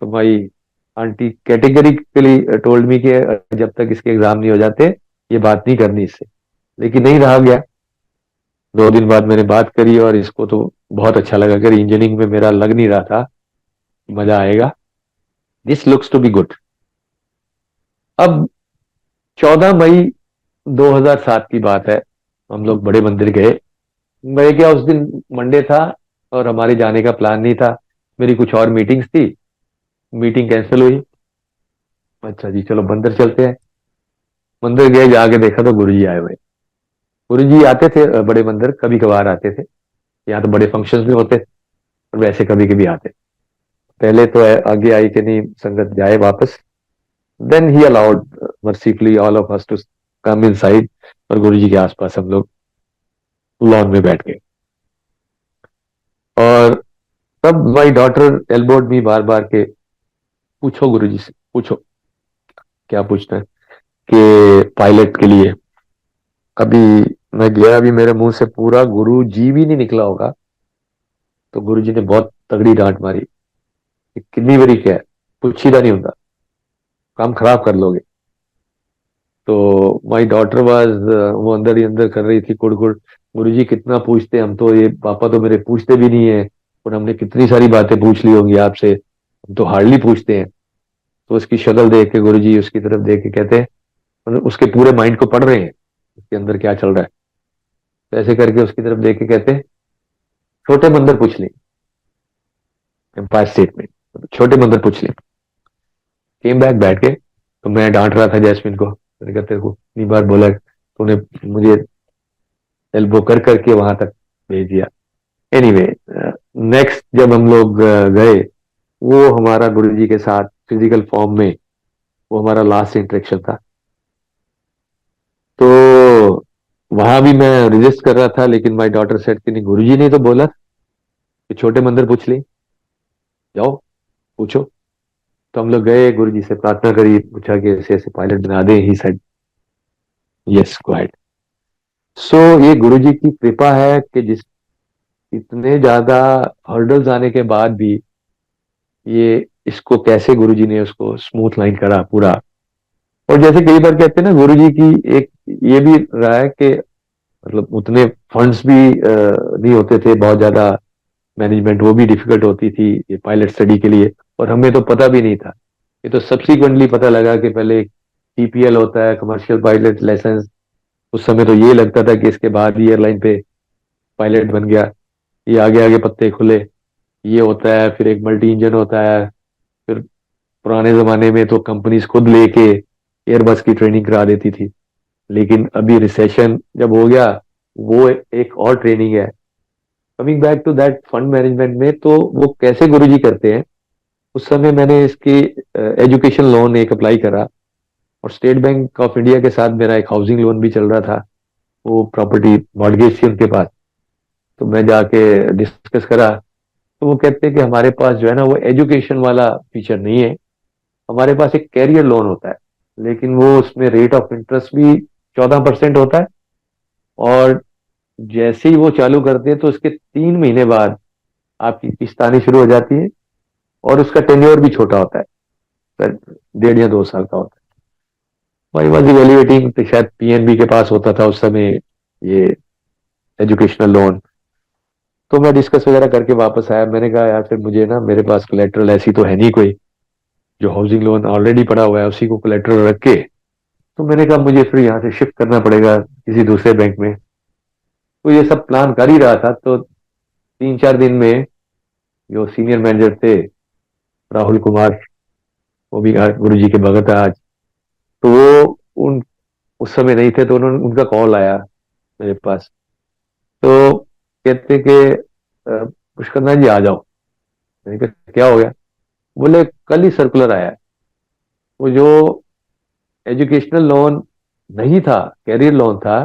तो भाई आंटी कैटेगरिकली टोल्ड मी कि जब तक इसके एग्जाम नहीं हो जाते ये बात नहीं करनी इससे। लेकिन नहीं रहा गया। 2 दिन बाद मैंने बात करी और इसको तो बहुत अच्छा लगा कि इंजीनियरिंग में मेरा लग नहीं रहा था, मजा आएगा, this looks to be good. अब 14 मई 2007 की बात है, हम लोग बड़े मंदिर गए। मैं क्या, उस दिन मंडे था और हमारे जाने का प्लान नहीं था, मेरी कुछ और मीटिंग्स थी, मीटिंग कैंसिल हुई। अच्छा जी चलो मंदिर चलते हैं। मंदिर गए, जाके देखा तो गुरुजी आए हुए। गुरुजी आते थे बड़े मंदिर, कभी कभार आते थे, यहाँ तो बड़े फंक्शंस भी होते और वैसे कभी कभी आते। पहले तो आगे आई कि नहीं संगत जाए वापस, then he allowed mercifully all of us to come inside, और गुरुजी के आसपास हम लोग लॉन में बैठ गए। और तब माई डॉटर एल्बोड मी बार बार के, पूछो गुरुजी से, पूछो क्या पूछना है, कि पायलट के लिए। अभी मैं गया, अभी मेरे मुंह से पूरा गुरु जी भी नहीं निकला होगा, तो गुरुजी ने बहुत तगड़ी डांट मारी कि कितनी बड़ी क्या है, पूछीदा नहीं होता, काम खराब कर लोगे। तो माई डॉटर वाज, वो अंदर ही अंदर कर रही थी कुड़ गुरुजी कितना पूछते, हम तो ये पापा तो मेरे पूछते भी नहीं है, और हमने कितनी सारी बातें पूछ ली होंगी आपसे, हम तो हार्डली पूछते हैं। तो उसकी शक्ल देख के गुरुजी उसकी तरफ देख के कहते हैं, मतलब उसके पूरे माइंड को पढ़ रहे हैं उसके अंदर क्या चल रहा है, तो ऐसे करके उसकी तरफ देख के कहते हैं छोटे मंदिर पूछ लें, एम्पायर स्टेट में छोटे मंदिर पूछ लें। केम बैक बैठ के, तो मैं डांट रहा था जैस्मिन को, मैंने कहा तेरे को इतनी बार बोला, तूने मुझे एल्बो कर करके वहां तक भेज दिया। एनीवे, नेक्स्ट जब हम लोग गए, वो हमारा गुरुजी के साथ फिजिकल फॉर्म में वो हमारा लास्ट इंटरेक्शन था। तो वहां भी मैं रेजिस्ट कर रहा था, लेकिन माय डॉटर सेड कि नहीं, गुरुजी ने तो बोला कि छोटे मंदिर पूछ ली, जाओ पूछो। तो हम लोग गए, गुरुजी से प्रार्थना करी, पूछा कि ऐसे ऐसे पायलट बना दे, he said yes go ahead. So ये गुरुजी की कृपा है कि जिस इतने ज्यादा हर्डल्स आने के बाद भी ये इसको कैसे गुरुजी ने उसको स्मूथ लाइन करा पूरा। और जैसे कई बार कहते हैं ना, गुरुजी की एक ये भी रहा है कि मतलब उतने फंड्स भी नहीं होते थे बहुत ज्यादा, मैनेजमेंट वो भी डिफिकल्ट होती थी ये पायलट स्टडी के लिए, और हमें तो पता भी नहीं था। ये तो सब्सिक्वेंटली पता लगा कि पहले टीपीएल होता है, कमर्शियल पायलट लाइसेंस। उस समय तो ये लगता था कि इसके बाद ही एयरलाइन पे पायलट बन गया, ये आगे आगे पत्ते खुले, ये होता है, फिर एक मल्टी इंजन होता है। फिर पुराने जमाने में तो कंपनीज खुद लेके एयरबस की ट्रेनिंग करा देती थी, लेकिन अभी रिसेशन जब हो गया, वो एक और ट्रेनिंग है। Coming back to that fund management में, तो वो कैसे गुरुजी करते हैं, उस समय मैंने इसकी एजुकेशन लोन एक अप्लाई करा, और स्टेट बैंक ऑफ इंडिया के साथ मेरा एक हाउसिंग लोन भी चल रहा था, वो प्रॉपर्टी मॉर्गेज थी उनके पास। तो मैं जाके डिस्कस करा, तो वो कहते हैं कि हमारे पास जो है ना वो एजुकेशन वाला फीचर नहीं है, हमारे पास एक कैरियर लोन होता है, लेकिन वो उसमें रेट ऑफ इंटरेस्ट भी 14% होता है, और जैसे ही वो चालू करते हैं तो उसके 3 महीने बाद आपकी किस्त आनी शुरू हो जाती है, और उसका टेन्योर भी छोटा होता है, सर 1.5 या 2 साल का होता है। आई वॉज इवेल्युएटिंग, तो शायद पीएनबी के पास होता था उस समय ये एजुकेशनल लोन। तो मैं डिस्कस वगैरह करके वापस आया। मैंने कहा यार फिर मुझे ना, मेरे पास कोलेट्रल ऐसी तो है नहीं कोई, जो हाउसिंग लोन ऑलरेडी पड़ा हुआ है उसी को कोलेट्रल रख के, तो मैंने कहा मुझे फिर यहाँ से शिफ्ट करना पड़ेगा किसी दूसरे बैंक में। तो ये सब प्लान कर ही रहा था, तो 3-4 दिन में जो सीनियर मैनेजर थे, राहुल कुमार, वो भी गुरु जी के भगत है आज, तो वो उन उस समय नहीं थे, तो उनका कॉल आया मेरे पास। तो कहते कि पुष्कर जी आ जाओ। मैंने कहा क्या हो गया? बोले कल ही सर्कुलर आया है, वो जो एजुकेशनल लोन नहीं था, कैरियर लोन था,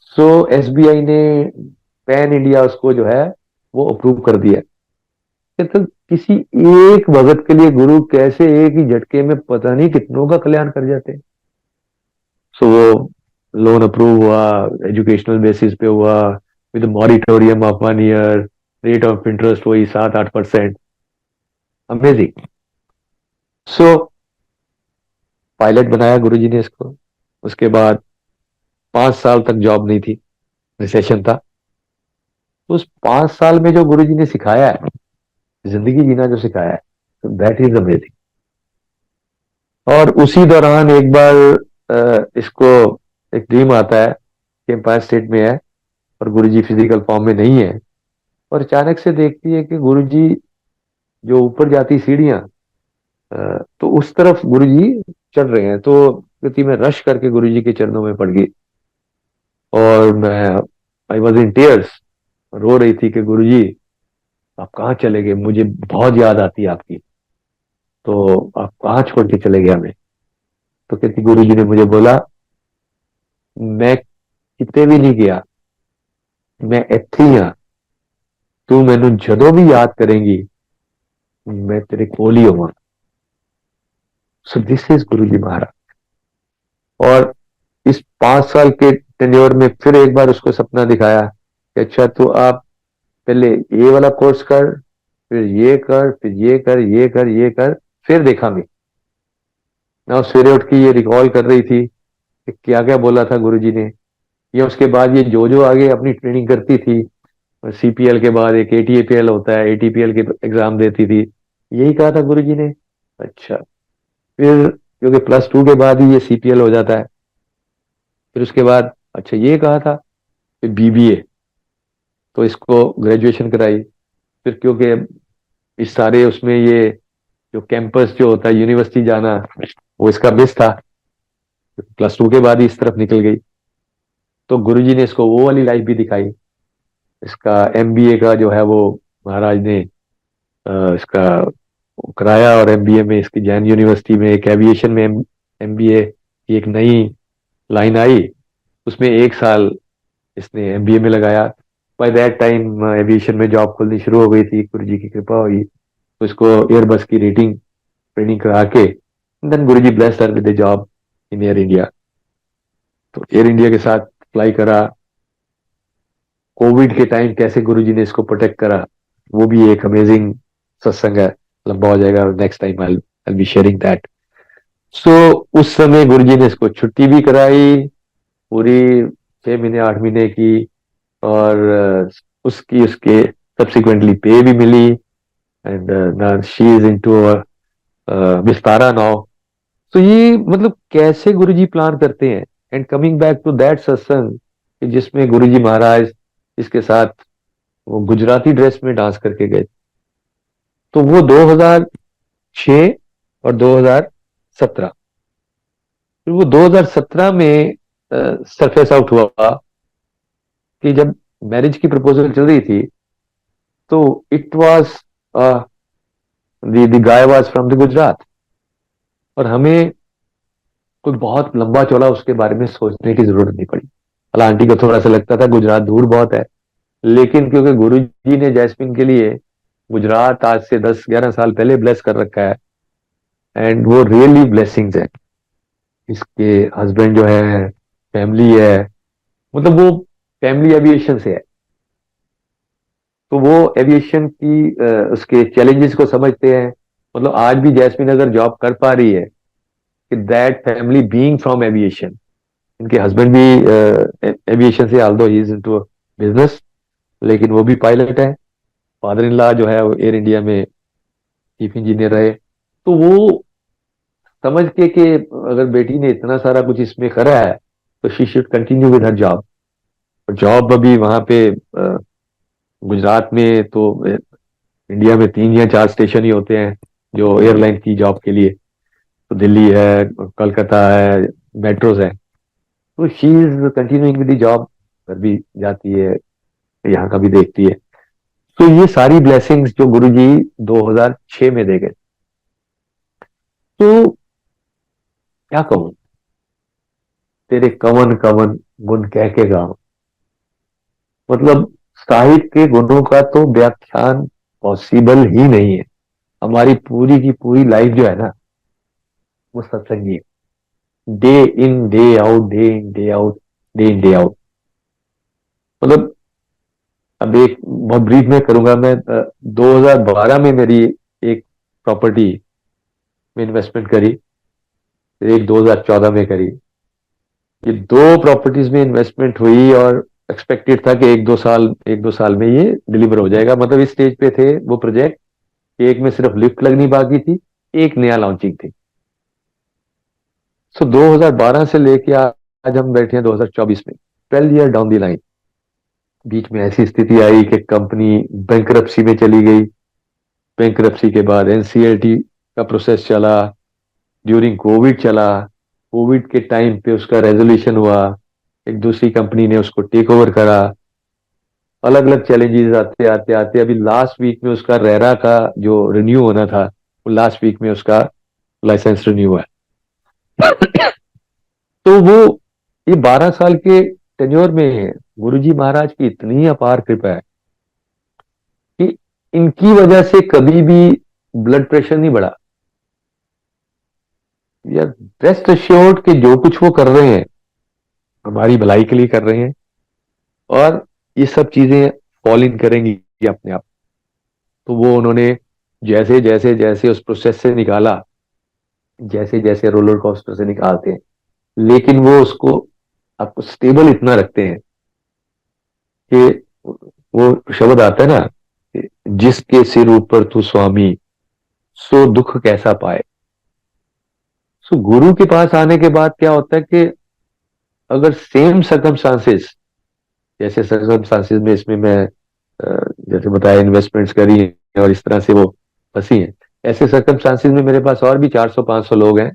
सो एसबीआई ने पैन इंडिया उसको जो है वो अप्रूव कर दिया। तो किसी एक भगत के लिए गुरु कैसे एक ही झटके में पता नहीं कितनों का कल्याण कर जाते हैं। सो वो लोन अप्रूव हुआ, एजुकेशनल बेसिस पे हुआ, with moratorium of 1 year, rate of interest वही 7-8%। अमेजिंग। सो पायलट बनाया गुरुजी ने इसको। उसके बाद 5 साल तक जॉब नहीं थी, रिसेशन था। तो उस 5 साल में जो गुरुजी ने सिखाया है, जिंदगी जीना जो सिखाया है, दैट इज अमेजिंग। और उसी दौरान एक बार इसको एक ड्रीम आता है कि एम्पायर स्टेट में है और गुरुजी फिजिकल फॉर्म में नहीं है, और अचानक से देखती है कि गुरुजी जो ऊपर जाती सीढ़ियां, तो उस तरफ गुरुजी चढ़ रहे हैं। तो गति में रश करके गुरुजी के चरणों में पड़ गई, और मैं आई वॉज इन टीयर्स, रो रही थी कि गुरुजी आप कहाँ चले गए, मुझे बहुत याद आती है आपकी, तो आप कहाँ छोड़ के चले गए हमें? तो कहती गुरुजी ने मुझे बोला, मैं कितने भी नहीं गया, मैं इत्थे ही हाँ, तू मैनू जदों भी याद करेंगी मैं तेरे कोल ही होवां। सो दिस इज गुरुजी महाराज। और इस 5 साल के टेन्योर में फिर एक बार उसको सपना दिखाया कि अच्छा तो आप पहले ये वाला कोर्स कर, फिर ये कर, फिर ये कर, ये कर, ये कर, फिर देखा मैं सवेरे उठ के ये रिकॉल कर रही थी कि क्या क्या बोला था गुरुजी ने, या उसके बाद ये जो आगे अपनी ट्रेनिंग करती थी, सीपीएल के बाद एक एटीपीएल होता है, एटीपीएल के एग्जाम देती थी, यही कहा था गुरुजी ने। अच्छा, फिर क्योंकि +2 के बाद ही ये सीपीएल हो जाता है, फिर उसके बाद अच्छा ये कहा था, फिर बीबीए, तो इसको ग्रेजुएशन कराई। फिर क्योंकि इस सारे उसमें ये जो कैंपस जो होता है, यूनिवर्सिटी जाना, वो इसका बेस था, +2 के बाद ही इस तरफ निकल गई। तो गुरुजी ने इसको वो वाली लाइफ भी दिखाई। इसका एमबीए का जो है वो महाराज ने इसका कराया, और एमबीए में इसकी जैन यूनिवर्सिटी में एक एविएशन में एमबीए की एक नई लाइन आई, उसमें 1 साल इसने एमबीए में लगाया। बाय दैट टाइम एविएशन में जॉब खुलनी शुरू हो गई थी, गुरुजी की कृपा हुई, तो इसको एयरबस की रेटिंग ट्रेनिंग करा के then Guruji blessed her with the job in Air India. तो एयर इंडिया के साथ फ्लाई करा। कोविड के टाइम कैसे गुरुजी ने इसको प्रोटेक्ट करा, वो भी एक अमेजिंग सत्संग है, लंबा हो जाएगा, next time I be sharing that. So उस समय गुरुजी ने इसको छुट्टी भी कराई पूरी 6 महीने 8 महीने की, और उसकी उसके सब्सिक्वेंटली पे भी मिली, and she is into Vistara now. तो ये मतलब कैसे गुरुजी प्लान करते हैं। And coming back to that satsang, जिसमें गुरुजी महाराज इसके साथ वो गुजराती ड्रेस में डांस करके गए, तो वो 2006 और 2017, फिर वो 2017 में सरफेस आउट हुआ कि जब मैरिज की प्रपोजल चल रही थी, तो it was the guy was from the Gujarat, और हमें कोई बहुत लंबा चौड़ा उसके बारे में सोचने की जरूरत नहीं पड़ी। हालांकि आंटी को थोड़ा सा लगता था गुजरात दूर बहुत है, लेकिन क्योंकि गुरु जी ने जैस्मिन के लिए गुजरात आज से 10-11 साल पहले ब्लेस कर रखा है, एंड वो रियली ब्लेसिंग्स है। इसके हस्बैंड जो है, फैमिली है, मतलब वो फैमिली एविएशन से है, तो वो एविएशन की उसके चैलेंजेस को समझते हैं। मतलब आज भी जैस्मिन अगर जॉब कर पा रही है, कि that family being from aviation, इनके हस्बैंड भी एविएशन से, although he is into business, लेकिन वो भी पायलट है। फादर इन लॉ जो है वो एयर इंडिया में चीफ इंजीनियर रहे। तो वो समझ के कि अगर बेटी ने इतना सारा कुछ इसमें करा है, तो she should continue with her job. और जॉब अभी वहां पे गुजरात में तो इंडिया में 3 या 4 स्टेशन ही होते हैं जो एयरलाइन की जॉब के लिए। तो दिल्ली है, कोलकाता है, मेट्रोज है। तो she is continuing with the job, घर भी जाती है, यहाँ का भी देखती है। तो ये सारी ब्लेसिंग्स जो गुरुजी 2006 में दे गए। तो क्या कहूं, तेरे कवन कवन गुण कह के गाऊं। मतलब साहित्य के गुणों का तो व्याख्यान पॉसिबल ही नहीं है। हमारी पूरी की पूरी लाइफ जो है ना, वो सत्संगी है। Day in day out, day in day out, day in day out. मतलब अब एक बहुत ब्रीफ में करूंगा मैं। 2012 में मेरी एक प्रॉपर्टी में इन्वेस्टमेंट करी, फिर एक 2014 में करी। ये 2 प्रॉपर्टीज में इन्वेस्टमेंट हुई और एक्सपेक्टेड था कि एक दो साल में ये डिलीवर हो जाएगा। मतलब इस स्टेज पे थे वो प्रोजेक्ट, एक में सिर्फ लिफ्ट लगनी बाकी थी, एक नया लॉन्चिंग थी। सो 2012 से लेके आज हम बैठे हैं 2024 में, 12 ईयर डाउन दी लाइन। बीच में ऐसी स्थिति आई कि कंपनी बैंकरप्सी में चली गई। बैंकरप्सी के बाद एनसीएलटी का प्रोसेस चला, ड्यूरिंग कोविड चला। कोविड के टाइम पे उसका रेजोल्यूशन हुआ, एक दूसरी कंपनी ने उसको टेक ओवर करा। अलग अलग चैलेंजेस आते आते आते अभी लास्ट वीक में उसका रेरा का जो रिन्यू होना था, वो लास्ट वीक में उसका लाइसेंस रिन्यू हुआ। तो वो ये 12 साल के टेन्योर में गुरुजी महाराज की इतनी अपार कृपा है कि इनकी वजह से कभी भी ब्लड प्रेशर नहीं बढ़ा। यार रेस्ट अश्योर्ड कि जो कुछ वो कर रहे हैं हमारी भलाई के लिए कर रहे हैं, और ये सब चीजें फॉल इन करेंगी अपने आप। तो वो उन्होंने जैसे जैसे जैसे उस प्रोसेस से निकाला, जैसे जैसे रोलर कोस्टर से निकालते हैं, लेकिन वो उसको आपको स्टेबल इतना रखते हैं कि वो शब्द आता है ना कि जिसके सिर ऊपर तू स्वामी, सो दुख कैसा पाए। सो गुरु के पास आने के बाद क्या होता है कि अगर सेम सर्कमस्टांसेस, जैसे सर्कमस्टांसेस में इसमें मैं जैसे बताया इन्वेस्टमेंट्स करी हैं और इस तरह से वो फंसी हैं, ऐसे सर्कमस्टांसेस में मेरे पास और भी 400-500 लोग हैं।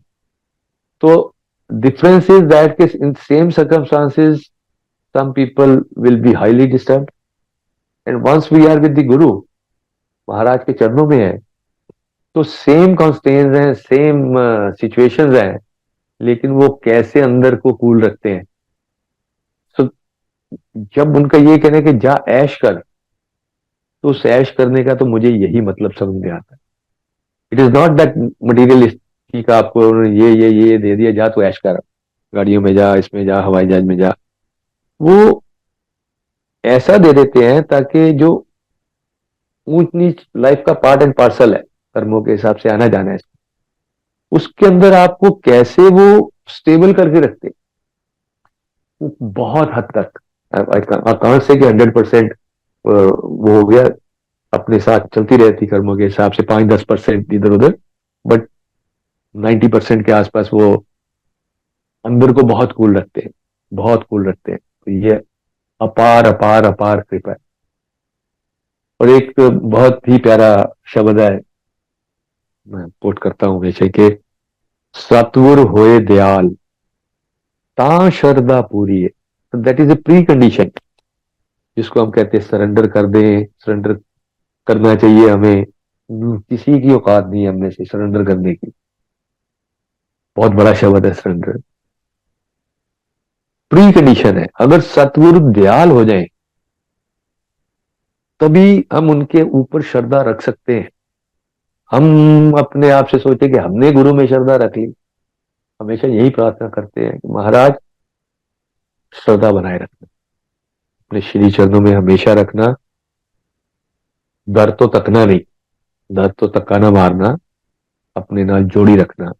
तो difference is that in same circumstances some people will be highly disturbed, and once we are with the guru, महाराज के चरणों में है, तो सेम कॉन्स्टेंट्स हैं, सेम सिचुएशंस हैं, लेकिन वो कैसे अंदर को कूल रखते हैं। so, जब उनका ये कहना है कि जा ऐश कर, तो उस ऐश करने का तो मुझे यही मतलब समझ में आता है। It is not that materialistic का आपको ये दे दिया, जा तो ऐश कर, गाड़ियों में जा, इसमें जा, हवाई जहाज में जा। वो ऐसा दे देते हैं ताकि जो ऊंच नीच लाइफ का पार्ट एंड पार्सल है, कर्मों के हिसाब से आना जाना है, उसके अंदर आपको कैसे वो स्टेबल करके रखते हैं। वो बहुत हद तक कहां से कि 100% वो हो गया, अपने साथ चलती रहती कर्मों के हिसाब से, 5-10% इधर उधर, बट 90% के आसपास वो अंदर को बहुत कूल रखते हैं, बहुत कूल रखते हैं। तो ये अपार अपार अपार कृपा है। और एक बहुत ही प्यारा शब्द है, मैं कोट करता हूं हमेशा कि सतगुर होए दयाल ता शरदा पूरी है। तो that is a pre condition, जिसको हम कहते हैं सरेंडर कर दें। सरेंडर करना चाहिए हमें, किसी की औकात नहीं है हमें से सरेंडर करने की। बहुत बड़ा शब्द है सरेंडर, प्री कंडीशन है। अगर सतगुरु दयाल हो जाए तभी हम उनके ऊपर श्रद्धा रख सकते हैं। हम अपने आप से सोचे कि हमने गुरु में श्रद्धा रख ली, हमेशा यही प्रार्थना करते हैं कि महाराज श्रद्धा बनाए रखना, अपने श्री चरणों में हमेशा रखना। दर तो तकना नहीं, दर तो तक्का ना मारना, अपने नाल जोड़ी रखना।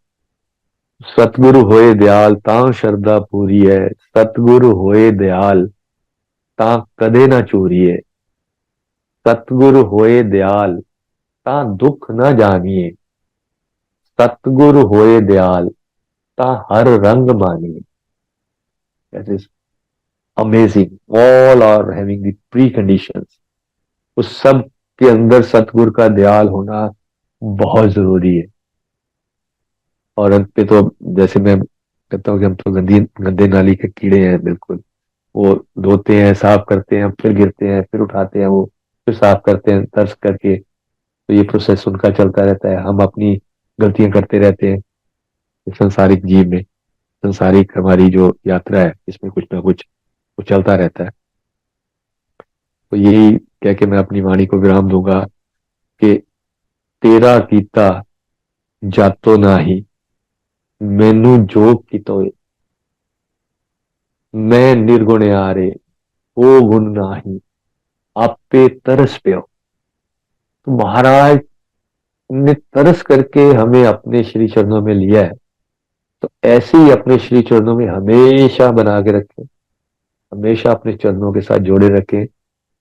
सतगुरु होए दयाल तां शरदा पूरी है, सतगुरु होए दयाल तां कदे ना चूरी है, सतगुरु होए दयाल तां दुख न जानिए, सतगुरु होए दयाल ता हर रंग मानिए। That is amazing, all are having the preconditions. उस सब के अंदर सतगुरु का दयाल होना बहुत जरूरी है। और अंत पे तो जैसे मैं कहता हूँ कि हम तो गंदी गंदे नाली के कीड़े हैं बिल्कुल। वो धोते हैं, साफ करते हैं, फिर गिरते हैं, फिर उठाते हैं, वो फिर साफ करते हैं तर्स करके। तो ये प्रोसेस उनका चलता रहता है, हम अपनी गलतियां करते रहते हैं इस संसारिक जीव में। संसारिक हमारी जो यात्रा है इसमें कुछ ना कुछ चलता रहता है। तो यही कह के मैं अपनी वाणी को विराम दूंगा कि तेरा कीता जातो नाही, मैनू जोग कितोए, मैं निर्गुण आरे ओ गुण नाही, आपे तरस प्यो। तो महाराज ने तरस करके हमें अपने श्री चरणों में लिया है, तो ऐसे ही अपने श्री चरणों में हमेशा बना के रखें, हमेशा अपने चरणों के साथ जोड़े रखें।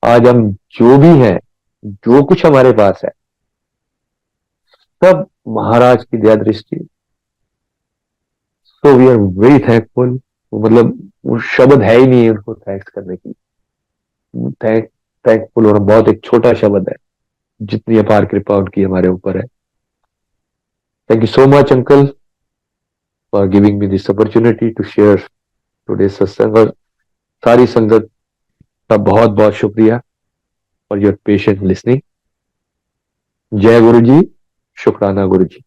आज हम जो भी हैं, जो कुछ हमारे पास है, सब महाराज की दया दृष्टि। So we are very thankful. मतलब वो शब्द है ही नहीं है उनको थैंक्स करने की। थैंकफुल होना बहुत एक छोटा शब्द है, जितनी अपार कृपा उनकी हमारे ऊपर है। Thank you so much uncle for giving me this opportunity to share today satsang. और सारी संगत का बहुत बहुत शुक्रिया फॉर योर पेशेंट लिसनिंग। जय गुरु जी, शुक्राना गुरु जी।